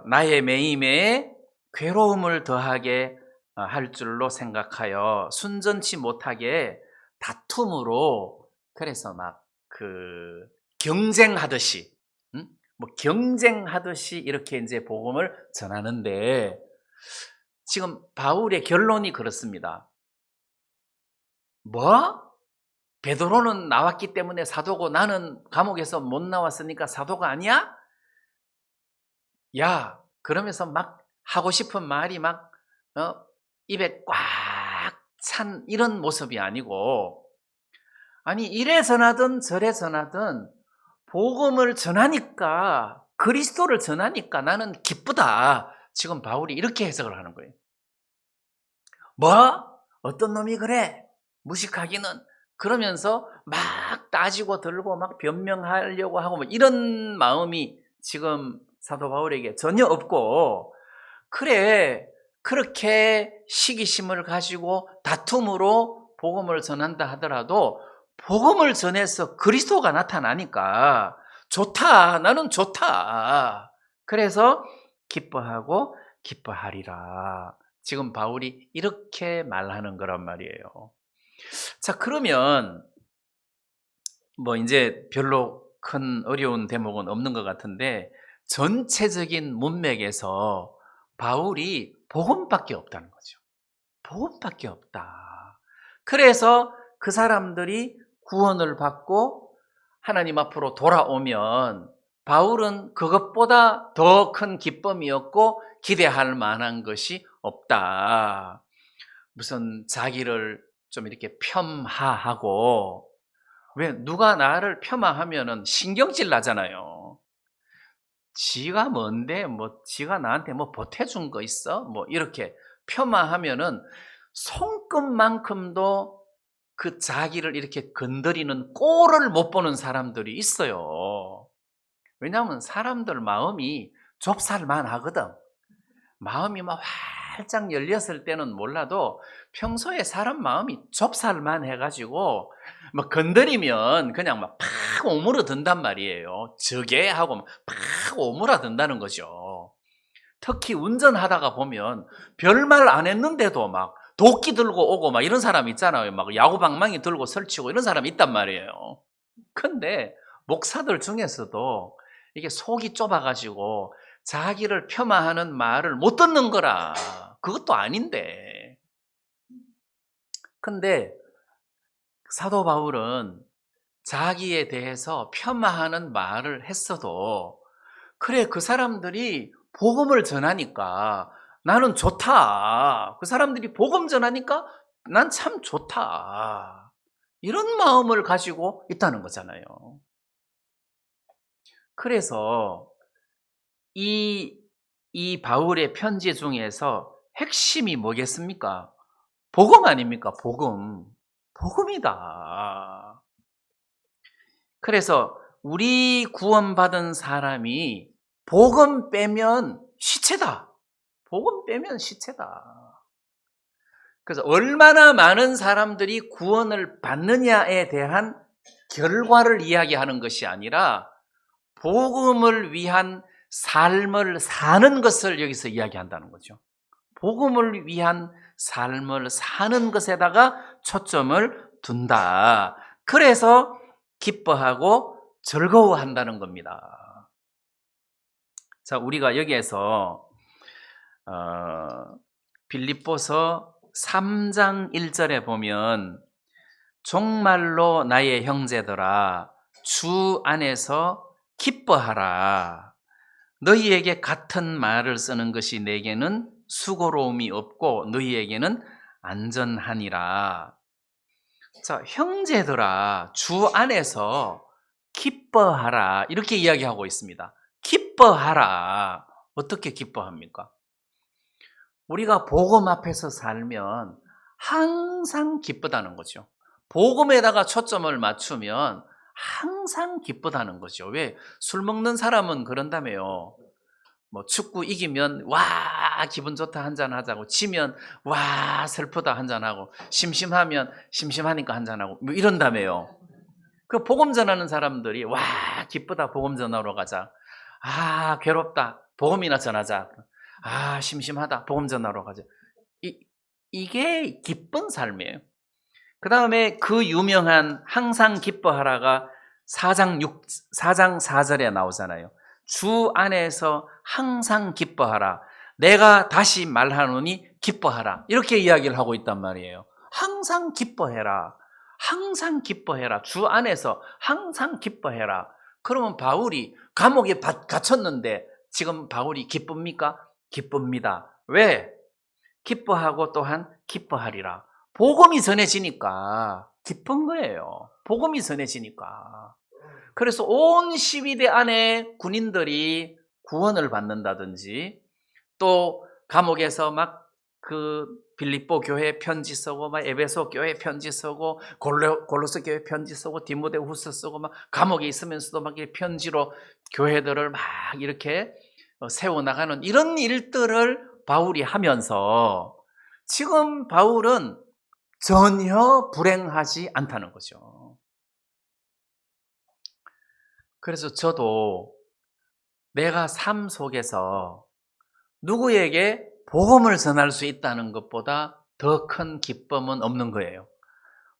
나의 매임에 괴로움을 더하게 할 줄로 생각하여 순전치 못하게 다툼으로, 그래서 막 그 경쟁하듯이, 뭐 경쟁하듯이 이렇게 이제 복음을 전하는데 지금 바울의 결론이 그렇습니다. 뭐? 베드로는 나왔기 때문에 사도고 나는 감옥에서 못 나왔으니까 사도가 아니야? 야, 그러면서 막 하고 싶은 말이 막 입에 꽉 찬 이런 모습이 아니고, 아니 이래 전하든 저래 전하든 복음을 전하니까, 그리스도를 전하니까 나는 기쁘다. 지금 바울이 이렇게 해석을 하는 거예요. 뭐? 어떤 놈이 그래? 무식하기는. 그러면서 막 따지고 들고 막 변명하려고 하고 뭐 이런 마음이 지금 사도 바울에게 전혀 없고, 그래, 그렇게 시기심을 가지고 다툼으로 복음을 전한다 하더라도 복음을 전해서 그리스도가 나타나니까 좋다, 나는 좋다. 그래서 기뻐하고 기뻐하리라. 지금 바울이 이렇게 말하는 거란 말이에요. 자, 그러면 뭐 이제 별로 큰 어려운 대목은 없는 것 같은데 전체적인 문맥에서 바울이 복음밖에 없다는 거죠. 복음밖에 없다. 그래서 그 사람들이 구원을 받고 하나님 앞으로 돌아오면 바울은 그것보다 더 큰 기쁨이었고 기대할 만한 것이 없다. 무슨 자기를 좀 이렇게 폄하하고, 왜 누가 나를 폄하하면은 신경질 나잖아요. 지가 뭔데 뭐 지가 나한테 뭐 보태준 거 있어? 뭐 이렇게 폄하하면은 손끝만큼도 그 자기를 이렇게 건드리는 꼴을 못 보는 사람들이 있어요. 왜냐하면 사람들 마음이 좁쌀만 하거든. 마음이 막 활짝 열렸을 때는 몰라도 평소에 사람 마음이 좁쌀만 해가지고 막 건드리면 그냥 막 팍 오므러든단 말이에요. 저게 하고 팍 오므러든다는 거죠. 특히 운전하다가 보면 별말 안 했는데도 막 도끼 들고 오고 막 이런 사람 있잖아요. 막 야구방망이 들고 설치고 이런 사람이 있단 말이에요. 근데 목사들 중에서도 이게 속이 좁아가지고 자기를 폄하하는 말을 못 듣는 거라. 그것도 아닌데. 근데 사도 바울은 자기에 대해서 폄하하는 말을 했어도 그래, 그 사람들이 복음을 전하니까 나는 좋다. 그 사람들이 복음 전하니까 난 참 좋다. 이런 마음을 가지고 있다는 거잖아요. 그래서 이 바울의 편지 중에서 핵심이 뭐겠습니까? 복음 아닙니까? 복음. 복음이다. 그래서 우리 구원받은 사람이 복음 빼면 시체다. 복음 빼면 시체다. 그래서 얼마나 많은 사람들이 구원을 받느냐에 대한 결과를 이야기하는 것이 아니라 복음을 위한 삶을 사는 것을 여기서 이야기한다는 거죠. 복음을 위한 삶을 사는 것에다가 초점을 둔다. 그래서 기뻐하고 즐거워한다는 겁니다. 자, 우리가 여기에서 빌립보서 3장 1절에 보면 정말로 나의 형제들아 주 안에서 기뻐하라. 너희에게 같은 말을 쓰는 것이 내게는 수고로움이 없고 너희에게는 안전하니라. 자, 형제들아 주 안에서 기뻐하라 이렇게 이야기하고 있습니다. 기뻐하라. 어떻게 기뻐합니까? 우리가 복음 앞에서 살면 항상 기쁘다는 거죠. 복음에다가 초점을 맞추면 항상 기쁘다는 거죠. 왜? 술 먹는 사람은 그런다며요. 뭐 축구 이기면 와 기분 좋다 한잔하자고, 지면 와 슬프다 한잔하고, 심심하면 심심하니까 한잔하고 뭐 이런다며요. 그 복음 전하는 사람들이 와 기쁘다 복음 전하러 가자, 아 괴롭다 복음이나 전하자, 아 심심하다 복음 전하러 가자. 이게 기쁜 삶이에요. 그 다음에 그 유명한 항상 기뻐하라가 4장 4절에 나오잖아요. 주 안에서 항상 기뻐하라. 내가 다시 말하노니 기뻐하라. 이렇게 이야기를 하고 있단 말이에요. 항상 기뻐해라. 항상 기뻐해라. 주 안에서 항상 기뻐해라. 그러면 바울이 감옥에 갇혔는데 지금 바울이 기쁩니까? 기쁩니다. 왜? 기뻐하고 또한 기뻐하리라. 복음이 전해지니까 기쁜 거예요. 복음이 전해지니까. 그래서 온 시위대 안에 군인들이 구원을 받는다든지, 또 감옥에서 막 그 빌립보 교회 편지 쓰고, 막 에베소 교회 편지 쓰고, 골로새 교회 편지 쓰고, 디모데후서 쓰고, 막 감옥에 있으면서도 막 편지로 교회들을 막 이렇게 세워나가는 이런 일들을 바울이 하면서 지금 바울은 전혀 불행하지 않다는 거죠. 그래서 저도 내가 삶 속에서 누구에게 복음을 전할 수 있다는 것보다 더 큰 기쁨은 없는 거예요.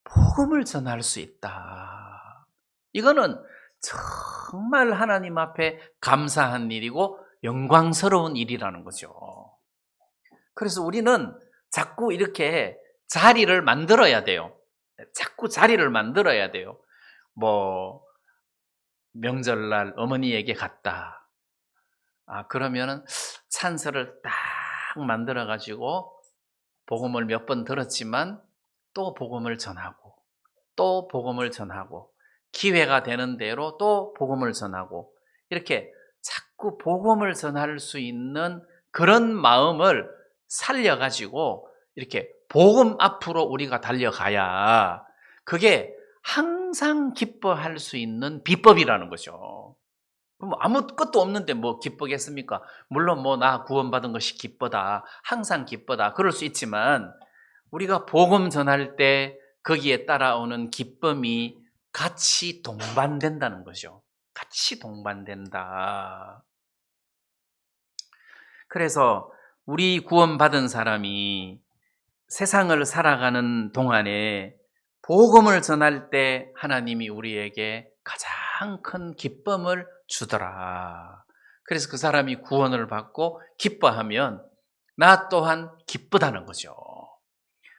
복음을 전할 수 있다. 이거는 정말 하나님 앞에 감사한 일이고 영광스러운 일이라는 거죠. 그래서 우리는 자꾸 이렇게 자리를 만들어야 돼요. 자꾸 자리를 만들어야 돼요. 뭐 명절날 어머니에게 갔다. 그러면은 찬스를 딱 만들어 가지고 복음을 몇 번 들었지만 또 복음을 전하고 또 복음을 전하고 기회가 되는 대로 또 복음을 전하고 이렇게 자꾸 복음을 전할 수 있는 그런 마음을 살려 가지고 이렇게 복음 앞으로 우리가 달려가야 그게 항상 기뻐할 수 있는 비법이라는 거죠. 그럼 아무것도 없는데 뭐 기쁘겠습니까? 물론 뭐 나 구원받은 것이 기쁘다. 항상 기쁘다. 그럴 수 있지만 우리가 복음 전할 때 거기에 따라오는 기쁨이 같이 동반된다는 거죠. 같이 동반된다. 그래서 우리 구원받은 사람이 세상을 살아가는 동안에 복음을 전할 때 하나님이 우리에게 가장 큰 기쁨을 주더라. 그래서 그 사람이 구원을 받고 기뻐하면 나 또한 기쁘다는 거죠.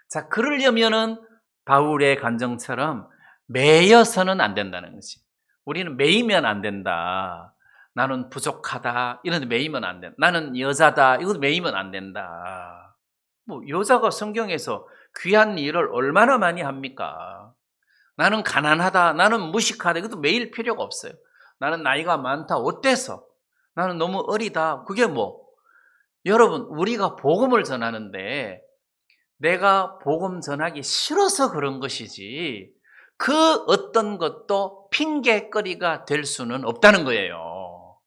자, 그러려면은 바울의 간정처럼 매여서는 안 된다는 거지. 우리는 매이면 안 된다. 나는 부족하다. 이런 데 매이면 안 된다. 나는 여자다. 이것도 매이면 안 된다. 뭐 여자가 성경에서 귀한 일을 얼마나 많이 합니까? 나는 가난하다. 나는 무식하다. 이것도 매일 필요가 없어요. 나는 나이가 많다. 어때서? 나는 너무 어리다. 그게 뭐? 여러분, 우리가 복음을 전하는데 내가 복음 전하기 싫어서 그런 것이지 그 어떤 것도 핑계거리가 될 수는 없다는 거예요.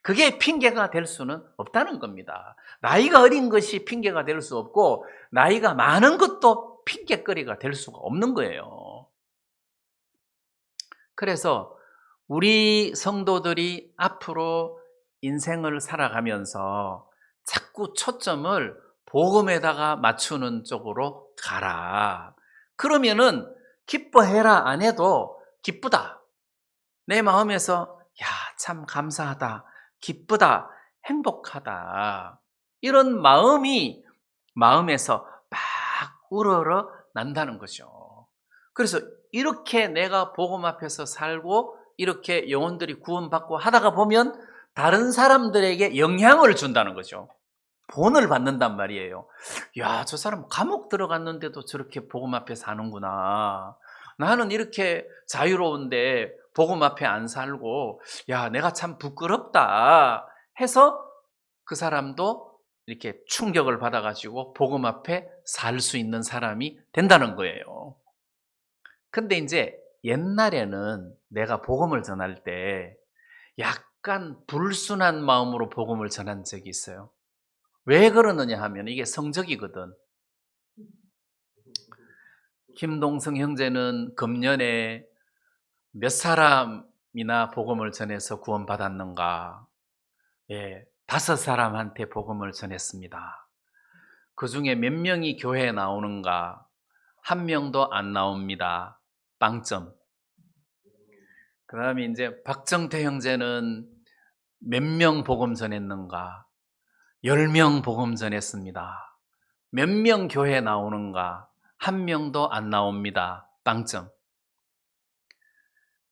그게 핑계가 될 수는 없다는 겁니다. 나이가 어린 것이 핑계가 될 수 없고 나이가 많은 것도 핑계거리가 될 수가 없는 거예요. 그래서 우리 성도들이 앞으로 인생을 살아가면서 자꾸 초점을 복음에다가 맞추는 쪽으로 가라. 그러면은 기뻐해라 안 해도 기쁘다. 내 마음에서 야, 참 감사하다. 기쁘다. 행복하다. 이런 마음이 마음에서 막 우러러 난다는 거죠. 그래서 이렇게 내가 복음 앞에서 살고 이렇게 영혼들이 구원받고 하다가 보면 다른 사람들에게 영향을 준다는 거죠. 본을 받는단 말이에요. 야, 저 사람 감옥 들어갔는데도 저렇게 복음 앞에 사는구나. 나는 이렇게 자유로운데 복음 앞에 안 살고, 야, 내가 참 부끄럽다 해서 그 사람도 이렇게 충격을 받아가지고 복음 앞에 살 수 있는 사람이 된다는 거예요. 근데 이제 옛날에는 내가 복음을 전할 때 약간 불순한 마음으로 복음을 전한 적이 있어요. 왜 그러느냐 하면 이게 성적이거든. 김동성 형제는 금년에 몇 사람이나 복음을 전해서 구원받았는가? 예, 5사람한테 복음을 전했습니다. 그 중에 몇 명이 교회에 나오는가? 1명도 안 나옵니다. 빵점. 그 다음에 이제 박정태 형제는 몇 명 복음 전했는가? 10명 복음 전했습니다. 몇 명 교회 나오는가? 1명도 안 나옵니다. 빵점.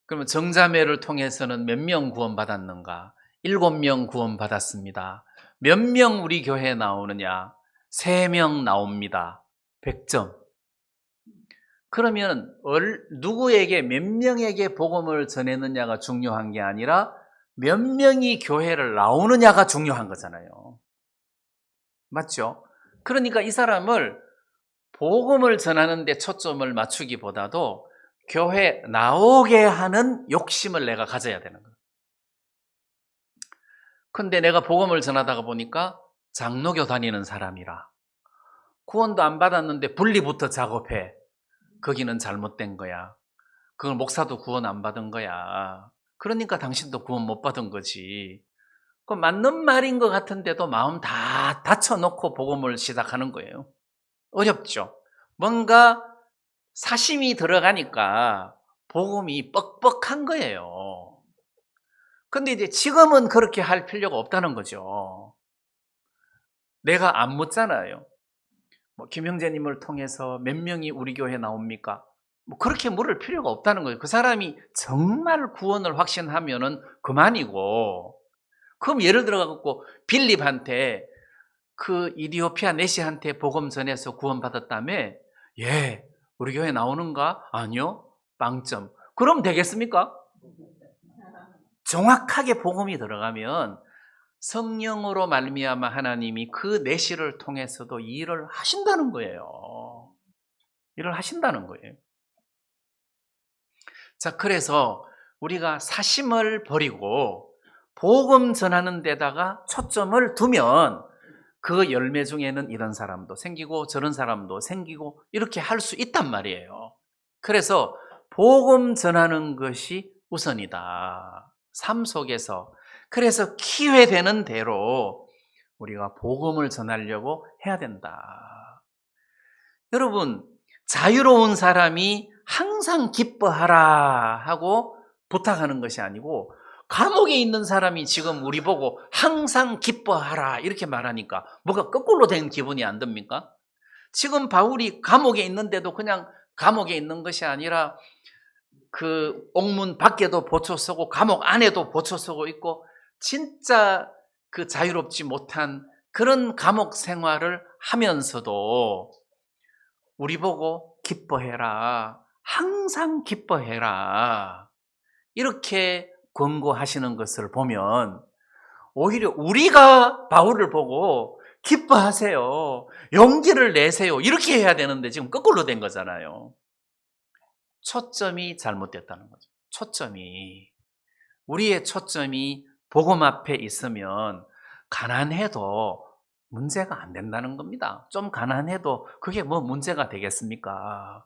그러면 정자매를 통해서는 몇 명 구원받았는가? 7명 구원받았습니다. 몇 명 우리 교회에 나오느냐? 3명 나옵니다. 100점. 그러면 누구에게 몇 명에게 복음을 전했느냐가 중요한 게 아니라 몇 명이 교회를 나오느냐가 중요한 거잖아요. 맞죠? 그러니까 이 사람을 복음을 전하는 데 초점을 맞추기보다도 교회 나오게 하는 욕심을 내가 가져야 되는 거예요. 근데 내가 복음을 전하다가 보니까 장로교 다니는 사람이라 구원도 안 받았는데 분리부터 작업해. 거기는 잘못된 거야. 그건 목사도 구원 안 받은 거야. 그러니까 당신도 구원 못 받은 거지. 그 맞는 말인 것 같은데도 마음 다 닫혀놓고 복음을 시작하는 거예요. 어렵죠. 뭔가 사심이 들어가니까 복음이 뻑뻑한 거예요. 근데 이제 지금은 그렇게 할 필요가 없다는 거죠. 내가 안 묻잖아요. 뭐 김형제님을 통해서 몇 명이 우리 교회에 나옵니까? 뭐 그렇게 물을 필요가 없다는 거예요. 그 사람이 정말 구원을 확신하면은 그만이고. 그럼 예를 들어 갖고 빌립한테 그 이디오피아 내시한테 복음 전해서 구원받았다며? 예. 우리 교회 나오는가? 아니요. 빵점. 그럼 되겠습니까? 정확하게 복음이 들어가면 성령으로 말미암아 하나님이 그 내시를 통해서도 일을 하신다는 거예요. 일을 하신다는 거예요. 자, 그래서 우리가 사심을 버리고 복음 전하는 데다가 초점을 두면 그 열매 중에는 이런 사람도 생기고 저런 사람도 생기고 이렇게 할 수 있단 말이에요. 그래서 복음 전하는 것이 우선이다. 삶 속에서. 그래서 기회되는 대로 우리가 복음을 전하려고 해야 된다. 여러분, 자유로운 사람이 항상 기뻐하라 하고 부탁하는 것이 아니고 감옥에 있는 사람이 지금 우리 보고 항상 기뻐하라 이렇게 말하니까 뭐가 거꾸로 된 기분이 안 듭니까? 지금 바울이 감옥에 있는데도 그냥 감옥에 있는 것이 아니라 그 옥문 밖에도 보초 서고 감옥 안에도 보초 서고 있고 진짜 그 자유롭지 못한 그런 감옥 생활을 하면서도 우리 보고 기뻐해라. 항상 기뻐해라. 이렇게 권고하시는 것을 보면 오히려 우리가 바울을 보고 기뻐하세요. 용기를 내세요. 이렇게 해야 되는데 지금 거꾸로 된 거잖아요. 초점이 잘못됐다는 거죠. 초점이. 우리의 초점이 복음 앞에 있으면 가난해도 문제가 안 된다는 겁니다. 좀 가난해도 그게 뭐 문제가 되겠습니까?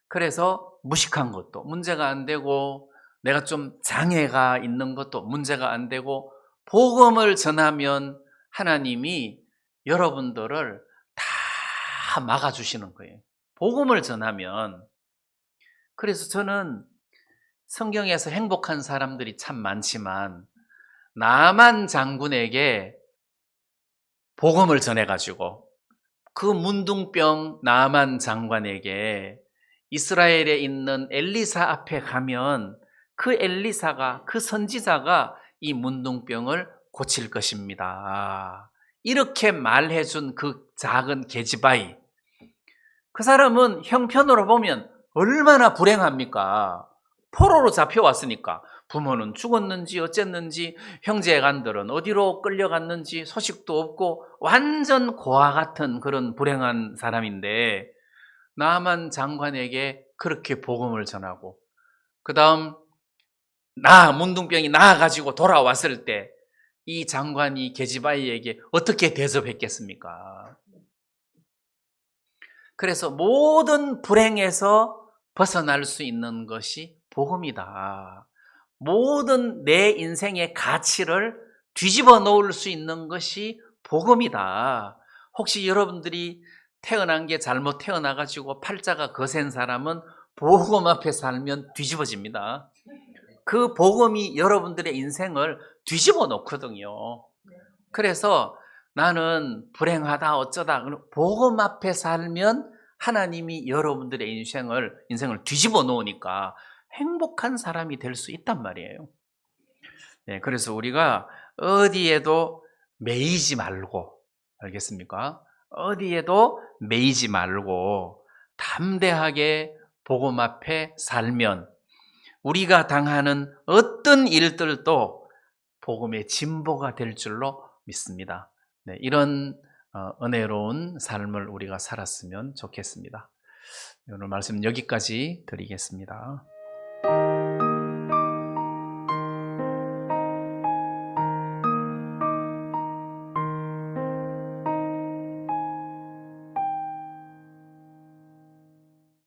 그래서 무식한 것도 문제가 안 되고 내가 좀 장애가 있는 것도 문제가 안 되고 복음을 전하면 하나님이 여러분들을 다 막아주시는 거예요. 복음을 전하면. 그래서 저는 성경에서 행복한 사람들이 참 많지만 나만 장군에게 복음을 전해가지고 그 문둥병 나만 장관에게 이스라엘에 있는 엘리사 앞에 가면 그 엘리사가 그 선지자가 이 문둥병을 고칠 것입니다. 이렇게 말해준 그 작은 계집아이, 그 사람은 형편으로 보면 얼마나 불행합니까? 포로로 잡혀왔으니까 부모는 죽었는지 어쨌는지 형제간들은 어디로 끌려갔는지 소식도 없고 완전 고아 같은 그런 불행한 사람인데 나만 장관에게 그렇게 복음을 전하고 그 다음 문둥병이 나아가지고 돌아왔을 때 이 장관이 계집아이에게 어떻게 대접했겠습니까? 그래서 모든 불행에서 벗어날 수 있는 것이 복음이다. 모든 내 인생의 가치를 뒤집어 놓을 수 있는 것이 복음이다. 혹시 여러분들이 태어난 게 잘못 태어나가지고 팔자가 거센 사람은 복음 앞에 살면 뒤집어집니다. 그 복음이 여러분들의 인생을 뒤집어 놓거든요. 그래서 나는 불행하다 어쩌다 복음 앞에 살면 하나님이 여러분들의 인생을 뒤집어 놓으니까 행복한 사람이 될 수 있단 말이에요. 네, 그래서 우리가 어디에도 매이지 말고, 알겠습니까? 어디에도 매이지 말고 담대하게 복음 앞에 살면 우리가 당하는 어떤 일들도 복음의 진보가 될 줄로 믿습니다. 네, 이런 은혜로운 삶을 우리가 살았으면 좋겠습니다. 오늘 말씀 여기까지 드리겠습니다.